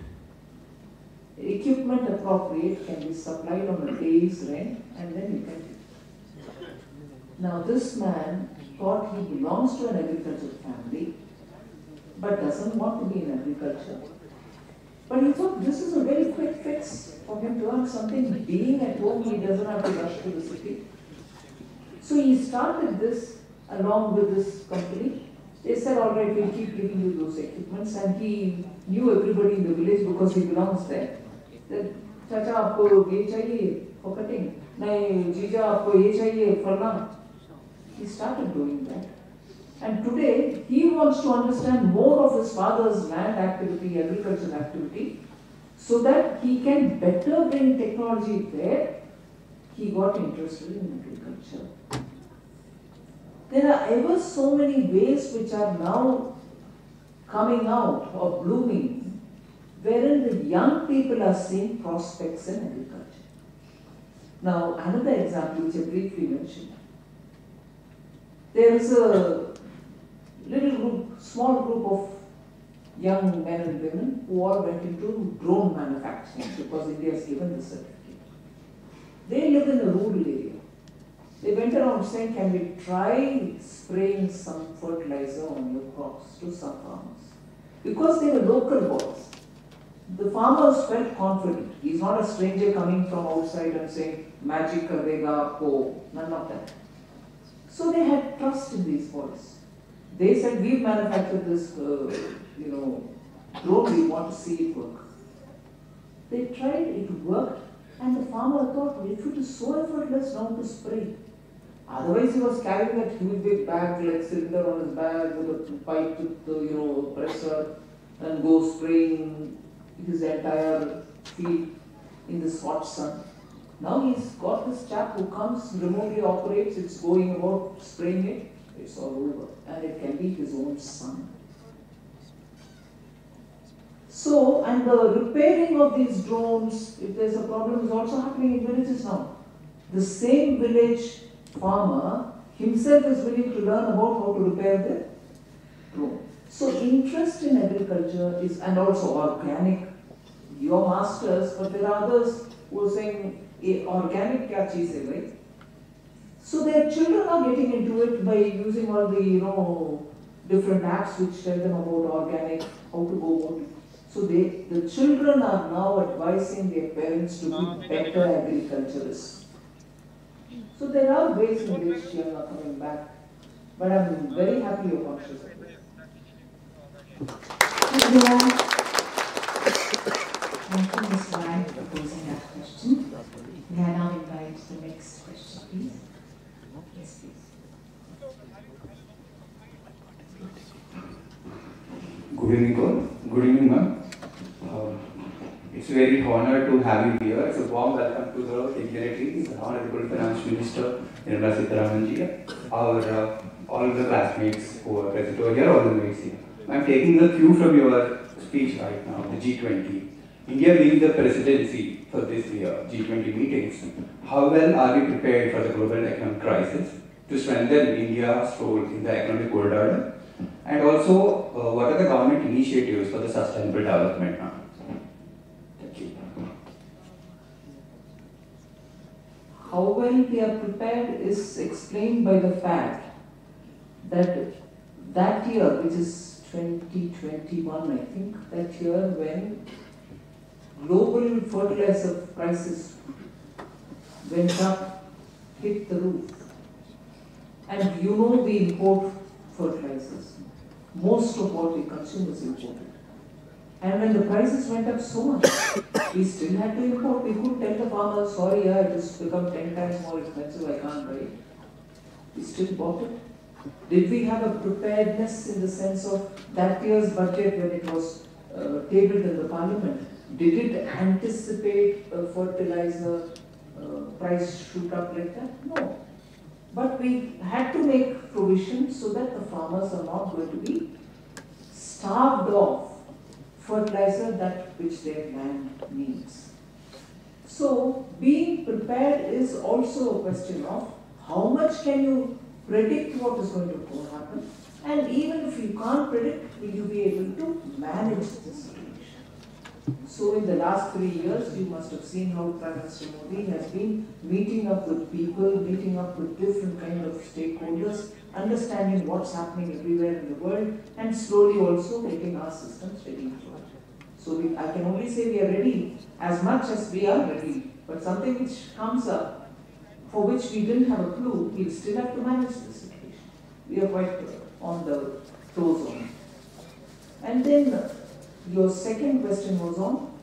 Equipment appropriate can be supplied on a day's rent and then you can do it. Now this man thought he belongs to an agricultural family but doesn't want to be in agriculture. But he thought this is a very quick fix for him to earn something. Being at home, he doesn't have to rush to the city. So he started this along with this company. They said, all right, we'll keep giving you those equipments. And he knew everybody in the village because he belongs there. That, Chacha, aapko ye chahiye for cutting? Nahin, Jija, aapko ye chahiye for now? He started doing that. And today, he wants to understand more of his father's land activity, agricultural activity, so that he can better bring technology there. He got interested in agriculture. There are ever so many ways which are now coming out or blooming, wherein the young people are seeing prospects in agriculture. Now, another example which I briefly mentioned. There is a little group, small group of young men and women who all went into drone manufacturing because India has given the certificate. They live in a rural area. They went around saying, can we try spraying some fertilizer on your crops to some farmers? Because they were local boys. The farmers felt confident. He's not a stranger coming from outside and saying, magic karega aapko, none of that. So they had trust in these boys. They said, we've manufactured this, drone, we want to see it work. They tried, it worked, and the farmer thought, well, if it is so effortless now to spray. Otherwise, he was carrying that huge big bag, like cylinder on his bag with a pipe with the, pressure, and go spraying his entire field in this hot sun. Now he's got this chap who comes, remotely operates, it's going about spraying it, it's all over. And it can be his own son. So, and the repairing of these drones, if there's a problem, is also happening in villages now. the same village farmer himself is willing to learn about how to repair the drone. So interest in agriculture is, and also organic, your masters, but there are others who are saying, organic kya cheez hai bhai? So their children are getting into it by using all the, different apps which tell them about organic, how to go about it. So the children are now advising their parents to be better agriculturists. So there are ways in which you are coming back. But I'm very happy you're conscious of it. Thank you, Ms. Ryan, for posing that question. May I now invite the next question, please? Yes, please. Good evening, all. Good evening, ma'am. It's a very honor to have you here. It's a warm welcome to the dignitaries, the Hon'ble Finance Minister, our all the classmates who are present over here, all the mates here. I'm taking the cue from your speech right now, the G20. India being the presidency for this year, G20 meetings, how well are we prepared for the global economic crisis to strengthen India's role in the economic world order? And also, what are the government initiatives for the sustainable development now? Thank you. How well we are prepared is explained by the fact that that year, which is 2021, I think, that year when global fertilizer prices went up, hit the roof. And we import fertilizers. Most of what we consume is imported. And when the prices went up so much, we still had to import. We couldn't tell the farmers, sorry, it has become 10 times more expensive, I can't buy it. We still bought it. Did we have a preparedness in the sense of that year's budget when it was tabled in the parliament? Did it anticipate a fertilizer price shoot up like that? No. But we had to make provisions so that the farmers are not going to be starved of fertilizer that which their land needs. So being prepared is also a question of how much can you predict what is going to happen, and even if you can't predict, will you be able to manage the situation? So in the last 3 years, you must have seen how Prime Minister Modi has been meeting up with people, meeting up with different kind of stakeholders, understanding what's happening everywhere in the world, and slowly also making our systems ready for it. So I can only say we are ready as much as we are ready, but something which comes up for which we didn't have a clue, we'll still have to manage the situation. We are quite on the toes on it. And then your second question was on?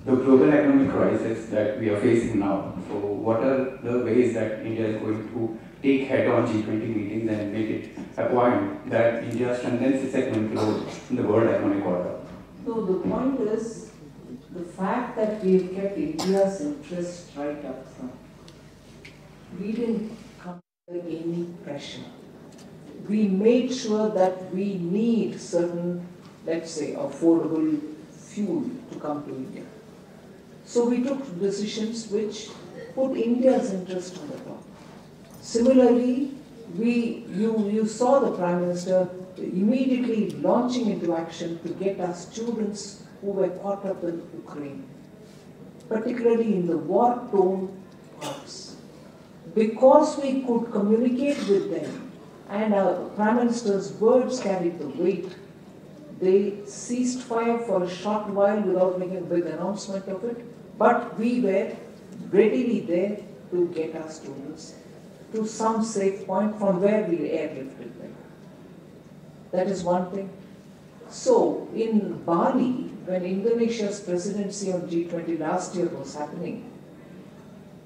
The global economic crisis that we are facing now. So what are the ways that India is going to take head on G20 meetings and make it a point that India strengthens its economic role in the world economic order? So the point is the fact that we have kept India's interest right up front. We didn't come under any pressure. We made sure that we need certain, let's say, affordable fuel to come to India. So we took decisions which put India's interest on the top. Similarly, you saw the Prime Minister immediately launching into action to get our students who were caught up in Ukraine, particularly in the war-torn parts. Because we could communicate with them and our Prime Minister's words carried the weight, they ceased fire for a short while without making a big announcement of it, but we were readily there to get our students to some safe point from where we airlifted them. That is one thing. So, in Bali, when Indonesia's presidency on G20 last year was happening,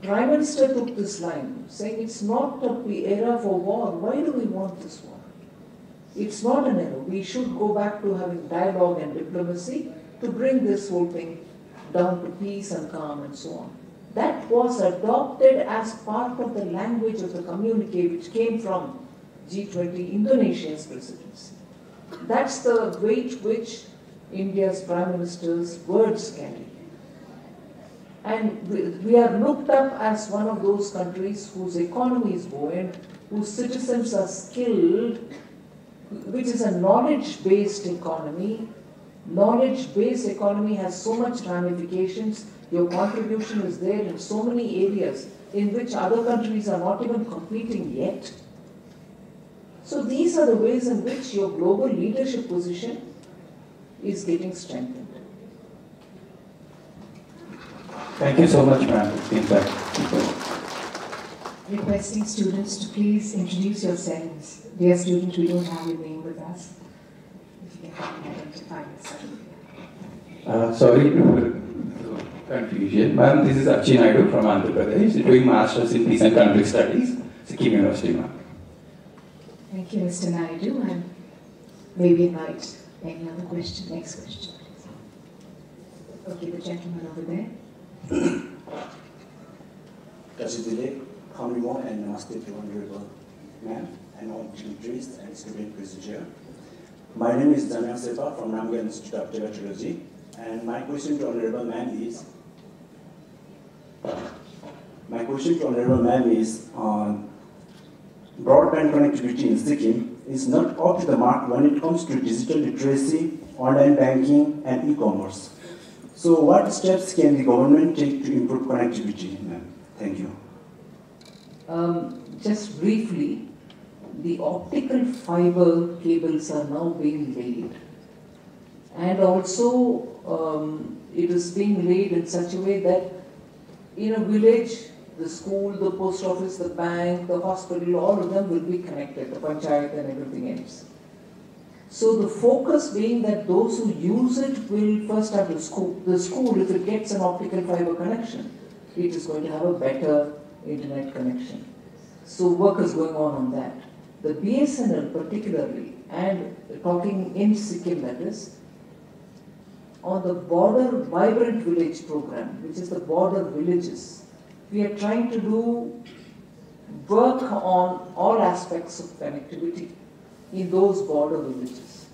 Prime Minister took this line, saying it's not the era for war. Why do we want this war? It's not an era. We should go back to having dialogue and diplomacy to bring this whole thing down to peace and calm and so on. That was adopted as part of the language of the communique which came from G20, Indonesia's presidency. That's the weight which India's Prime Minister's words carry. And we are looked up as one of those countries whose economy is buoyant, whose citizens are skilled, which is a knowledge-based economy. Knowledge-based economy has so much ramifications. Your contribution is there in so many areas in which other countries are not even competing yet. So these are the ways in which your global leadership position is getting strengthened. Thank you so much, ma'am. Feedback. Requesting students to please introduce yourselves. Dear student, we don't have your name with us. If you can identify yourself. Sorry for confusion. Ma'am, this is Archie Naidu from Andhra Pradesh, doing Masters in Peace and Country Studies, Sikkim University, ma'am. Thank you, Mr. Naidu, and maybe invite any other question. Next question, please. Okay, the gentleman over there. Kajidile, Hamimo, and Namaste to Honorable Ma'am, and all dignitaries and student present here. My name is Damian Sepa from Namga Institute of Geology, and my question to Honorable Ma'am is, on broadband connectivity in Sikkim is not up to the mark when it comes to digital literacy, online banking, and e-commerce. So what steps can the government take to improve connectivity, ma'am? Thank you. Just briefly, the optical fiber cables are now being laid, and also it is being laid in such a way that in a village, the school, the post office, the bank, the hospital, all of them will be connected, the panchayat and everything else. So the focus being that those who use it will first have the school. The school, if it gets an optical fiber connection, it is going to have a better internet connection. So work is going on that. The BSNL particularly, and talking in Sikkim, that is, on the border vibrant village program, which is the border villages, we are trying to do work on all aspects of connectivity in those border villages.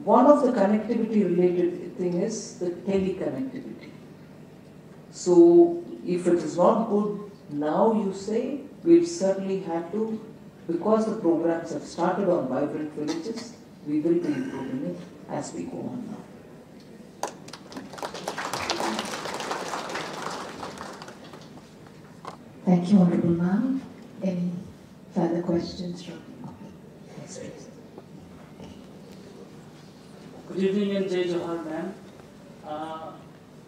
One of the connectivity related thing is the teleconnectivity. So if it is not good now, you say, we'll certainly have to, because the programs have started on vibrant villages, we will be improving it as we go on now. Thank you, Honorable Ma'am. Any further questions from you? Yes, please. Good evening and Jai Johar, ma'am.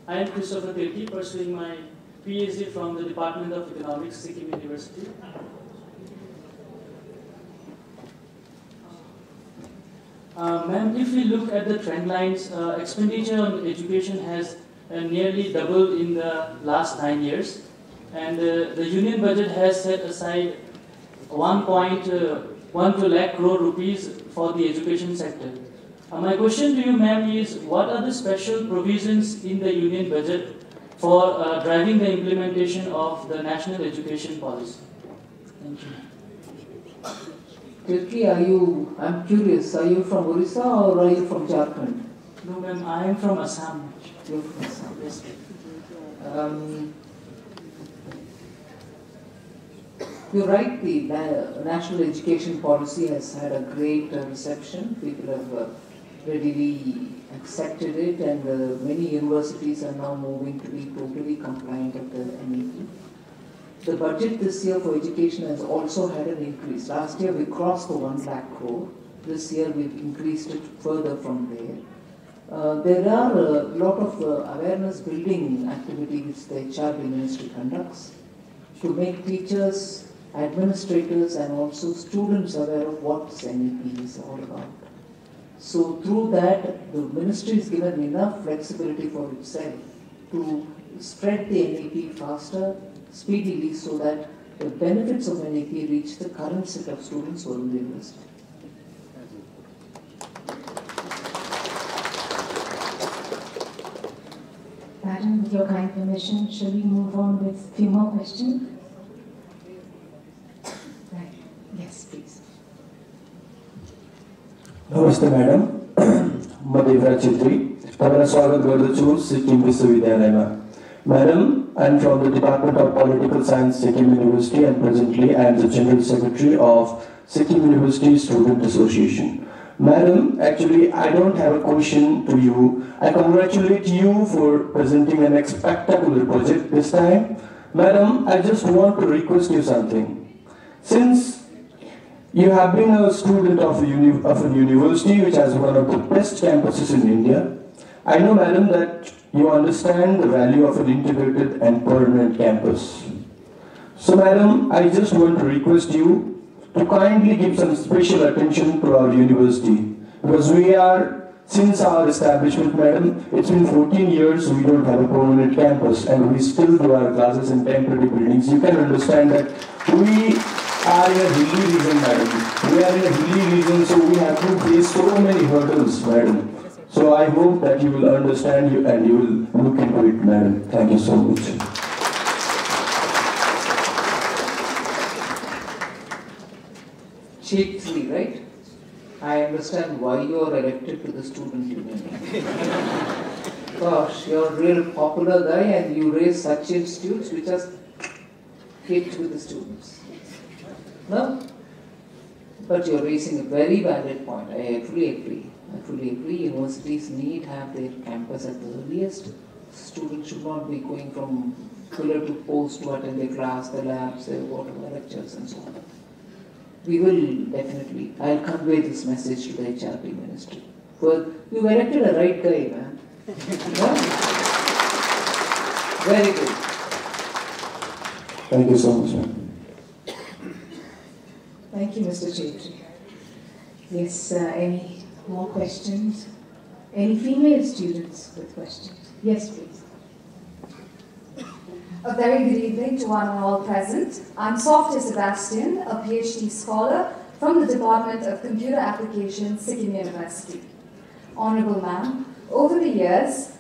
I am Christopher Tilke, pursuing my PhD from the Department of Economics, Sikkim University. Ma'am, if we look at the trend lines, expenditure on education has nearly doubled in the last 9 years. And the union budget has set aside 1.12 lakh crore rupees for the education sector. My question to you, ma'am, is what are the special provisions in the union budget for driving the implementation of the national education policy? Thank you. Tilke, I'm curious, are you from Orissa or are you from Jharkhand? No, ma'am, I am from Assam. You're from Assam. Yes. You're right, the national education policy has had a great reception. People have readily accepted it, and many universities are now moving to be totally compliant with the NEP. The budget this year for education has also had an increase. Last year we crossed the 1 lakh crore. This year we've increased it further from there. There are a lot of awareness building activities which the HRD Ministry conducts to make teachers, administrators and also students aware of what this NEP is all about. So through that, the ministry is given enough flexibility for itself to spread the NEP faster, speedily, so that the benefits of NEP reach the current set of students who are in the university. Madam, with your kind permission, shall we move on with a few more questions? Right. Yes, please. नमस्ते madam, म देवराज छेत्री, तपाईलाई स्वागत गर्दछु सिक्किम विश्वविद्यालयमा। Madam, I am from the Department of Political Science, Sikkim University, and presently I am the General Secretary of Sikkim University Student Association. Madam, actually I don't have a question to you. I congratulate you for presenting an spectacular project this time. Madam, I just want to request you something. Since you have been a student of a university which has one of the best campuses in India, I know, madam, that you understand the value of an integrated and permanent campus. So, madam, I just want to request you to kindly give some special attention to our university, because we are, since our establishment, madam, it's been 14 years we don't have a permanent campus and we still do our classes in temporary buildings. You can understand that we are in a hilly region, madam. We are in a hilly region, so we have to face so many hurdles, madam. So I hope that you will understand and you will look into it, madam. Thank you so much. Chiefly, right? I understand why you are elected to the student union. Gosh, you're a real popular guy and you raise such institutes which are hit with the students. No? But you're raising a very valid point. I fully agree. I fully agree. Universities need to have their campus at the earliest. Students should not be going from pillar to post to attend their class, the labs, their whatever lectures and so on. We will definitely, I'll convey this message to the HRD ministry. Well, you've elected a right guy, man. Yeah? Very good. Thank you so much, ma'am. Thank you, Mr. Chetri. Yes, any more questions? Any female students with questions? Yes, please. A very good evening to one and all present. I'm Sofia Sebastian, a PhD scholar from the Department of Computer Applications, Sikkim University. Honorable Ma'am, over the years,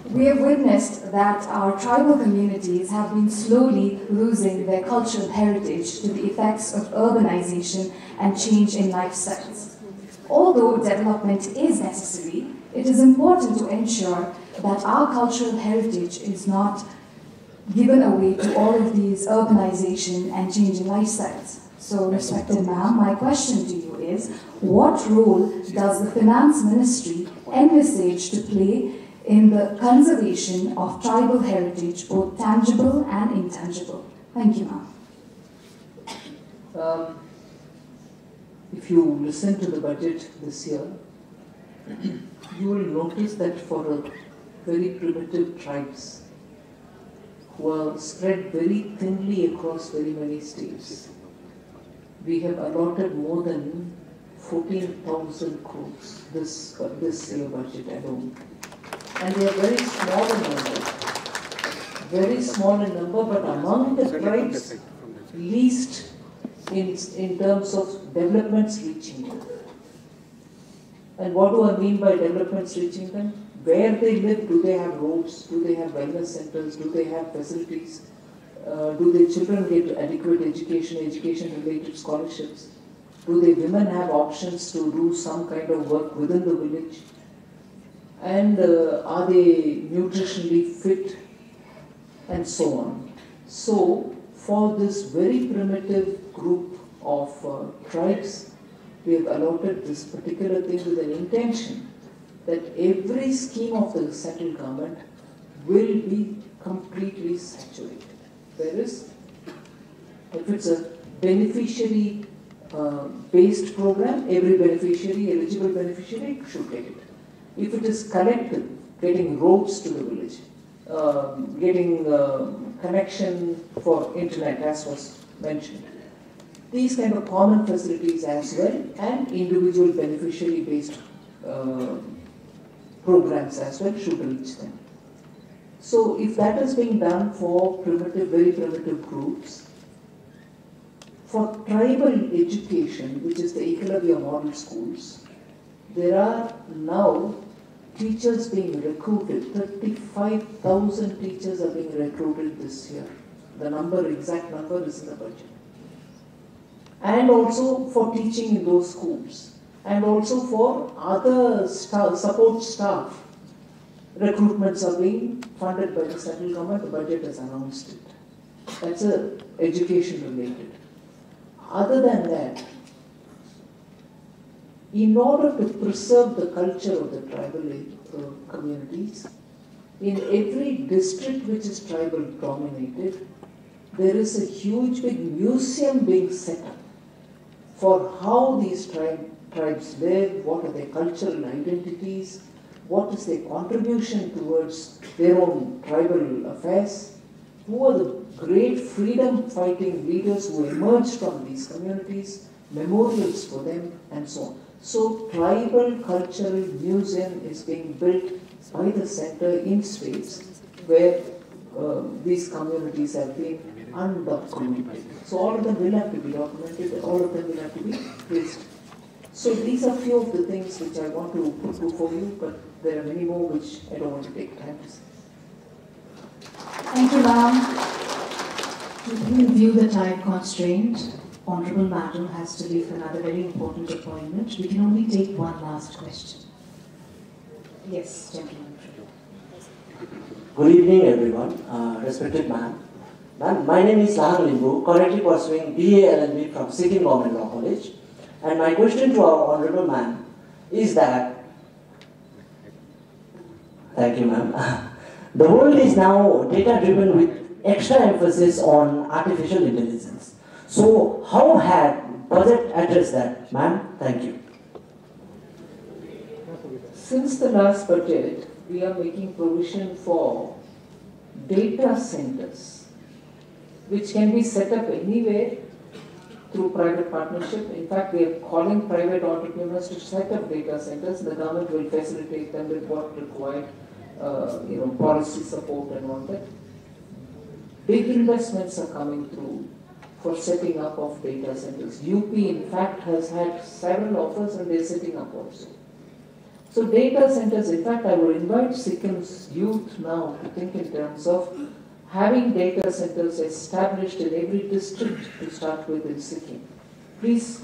we have witnessed that our tribal communities have been slowly losing their cultural heritage to the effects of urbanization and change in lifestyles. Although development is necessary, it is important to ensure that our cultural heritage is not given away to all of these urbanization and change in lifestyles. So, respected ma'am, my question to you is, what role does the Finance Ministry envisage to play in the conservation of tribal heritage, both tangible and intangible? Thank you, ma'am. If you listen to the budget this year, you will notice that for a very primitive tribes who are spread very thinly across very many states, we have allotted more than 14,000 crores this year budget alone. And they are very small in number. Very small in number, but among the tribes, least in terms of developments reaching them. And what do I mean by developments reaching them? Where they live, do they have roads? Do they have wellness centers? Do they have facilities? Do their children get adequate education-related scholarships? Do the women have options to do some kind of work within the village? And are they nutritionally fit? And so on. So, for this very primitive group of tribes, we have allotted this particular thing with an intention that every scheme of the central government will be completely saturated. Whereas, if it's a beneficiary-based program, every beneficiary, eligible beneficiary should get it. If it is collective, getting roads to the village, getting connection for internet, as was mentioned, these kind of common facilities as well, and individual beneficiary-based programs as well should reach them. So if that is being done for very primitive groups, for tribal education, which is the Eklavya model schools, there are now teachers being recruited. 35,000 teachers are being recruited this year. The exact number is in the budget. And also for teaching in those schools. And also for other support staff recruitments are being funded by the central government, the budget has announced it. That's education related. Other than that, in order to preserve the culture of the tribal communities, in every district which is tribal dominated, there is a huge big museum being set up for how these tribes live, what are their cultural identities, what is their contribution towards their own tribal affairs, who are the great freedom fighting leaders who emerged from these communities, memorials for them, and so on. So tribal cultural museum is being built by the center in states where these communities have been undocumented. So all of them will have to be documented, all of them will have to be placed. So these are few of the things which I want to put before you, but there are many more which I don't want to take time to say. Thank you, ma'am. In view the time constraint, Honourable Madam has to leave for another very important appointment. We can only take one last question. Yes, gentlemen. Good evening, everyone. Respected ma'am. Ma'am, my name is Lahang Limbu, currently pursuing BA LLB from Sikkim Government Law College. And my question to our Honourable Ma'am is that, thank you ma'am, the world is now data-driven with extra emphasis on artificial intelligence. So how had budget addressed that, ma'am? Thank you. Since the last budget, we are making provision for data centers, which can be set up anywhere through private partnership. In fact, we are calling private entrepreneurs to set up data centers. The government will facilitate them with what required, policy support and all that. Big investments are coming through for setting up of data centers. UP, in fact, has had several offers and they're setting up also. So data centers, in fact, I would invite Sikkim's youth now to think in terms of having data centers established in every district to start with in Sikkim. Please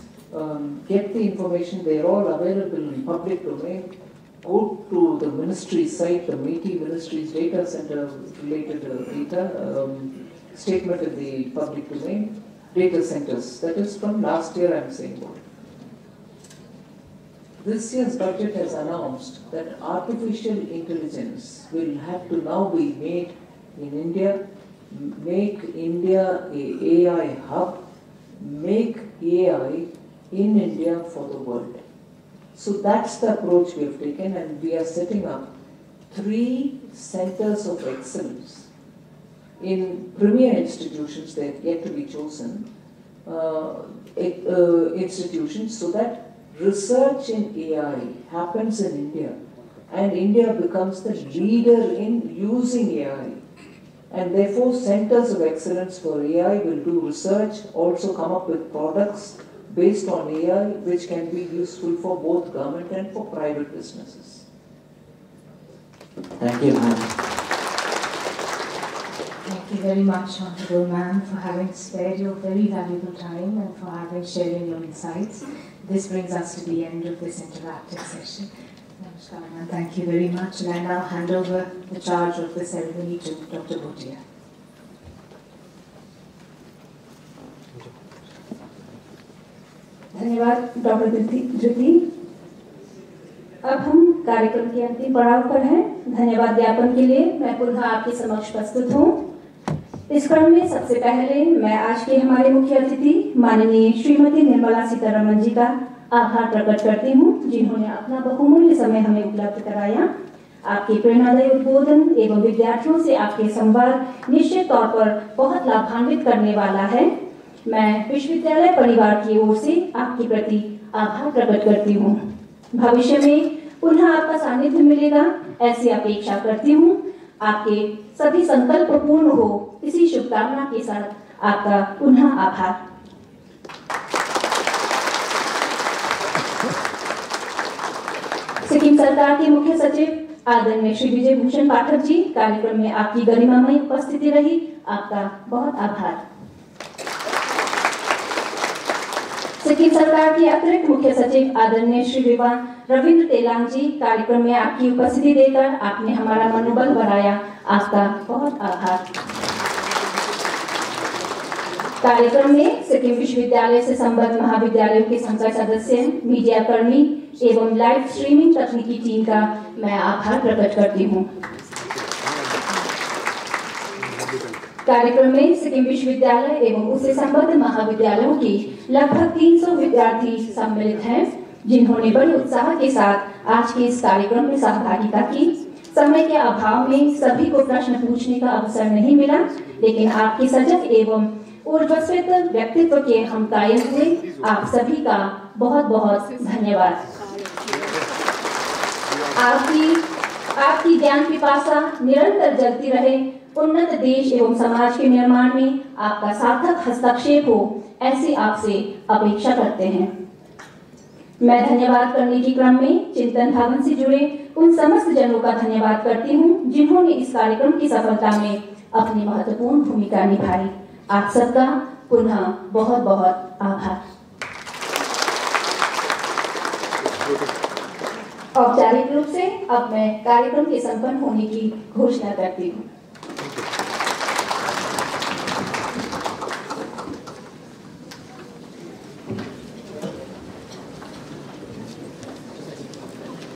get the information, they are all available in public domain. Go to the ministry site, the Meaty Ministry's data center related data statement in the public domain. Data centers, that is from last year I am saying. This year's budget has announced that artificial intelligence will have to now be made in India, make India an AI hub, make AI in India for the world. So that's the approach we have taken, and we are setting up 3 centers of excellence in premier institutions. They have yet to be chosen, institutions, so that research in AI happens in India and India becomes the leader in using AI. And therefore, centers of excellence for AI will do research, also come up with products based on AI, which can be useful for both government and for private businesses. Thank you, ma'am. Thank you very much, Honourable Ma'am, for having spared your very valuable time and for having sharing your insights. This brings us to the end of this interactive session. Namaskar, ma'am. Thank you very much, and I now hand over the charge of the ceremony to Dr. Bhutia. धन्यवाद doctor धृति। अब हम कार्यक्रम के अंतिम पड़ाव पर हैं। धन्यवाद ज्ञापन के लिए मैं पुनः आपके समक्ष प्रस्तुत हूँ। इस क्रम में सबसे पहले मैं आज के हमारे मुख्य अतिथि माननीय श्रीमती निर्मला सीतारमण जी का आभार प्रकट करती हूँ, जिन्होंने अपना बहुमूल्य समय हमें उपलब्ध कराया। आपके प्रेरणादायी उद्बोधन एवं विद्यार्थियों से आपके संवाद निश्चित तौर पर बहुत लाभान्वित करने वाला है। मैं विश्वविद्यालय परिवार की ओर से आपके प्रति आभार प्रकट करती हूँ। भविष्य में पुनः आपका सानिध्य मिलेगा ऐसी अपेक्षा करती हूँ। आपके सभी संकल्प पूर्ण हो, इसी शुभकामना के साथ आपका पुनः आभार। सिक्किम सरकार के मुख्य सचिव आदरणीय श्री विजय भूषण पाठक जी, कार्यक्रम में आपकी गरिमामय उपस्थिति रही, आपका बहुत आभार। सिक्किम सरकार के अतिरिक्त मुख्य सचिव आदरणीय श्री विवान रविंद्र तेलांग जी, कार्यक्रम में आपकी उपस्थिति देकर आपने हमारा मनोबल बढ़ाया, आपका बहुत आभार। कार्यक्रम में सिक्किम विश्वविद्यालय से संबद्ध महाविद्यालयों के संकाय सदस्य, मीडिया कर्मी एवं लाइव स्ट्रीमिंग तकनीकी टीम का मैं आभार प्रकट करती हूँ। कार्यक्रम में सिक्किम विश्वविद्यालय एवं उससे संबद्ध महाविद्यालयों की लगभग 300 विद्यार्थी सम्मिलित हैं, जिन्होंने बड़े उत्साह के साथ आज के इस कार्यक्रम में सहभागिता की। समय के अभाव में सभी को प्रश्न पूछने का अवसर नहीं मिला, लेकिन आपके सजग एवं ऊर्जस्वित व्यक्तित्व के हम कायल हुए। आप सभी का बहुत बहुत धन्यवाद। आपकी ज्ञान पिपासा निरंतर जलती रहे। उन्नत देश एवं समाज के निर्माण में आपका सार्थक हस्तक्षेप हो, ऐसी आपसे अपेक्षा करते हैं। मैं धन्यवाद करने के क्रम में चिंतन भवन से जुड़े उन समस्त जनों का धन्यवाद करती हूँ, जिन्होंने इस कार्यक्रम की सफलता में अपनी महत्वपूर्ण भूमिका निभाई। आप सबका पुनः बहुत बहुत आभार। औपचारिक रूप से अब मैं कार्यक्रम के संपन्न होने की घोषणा करती हूँ।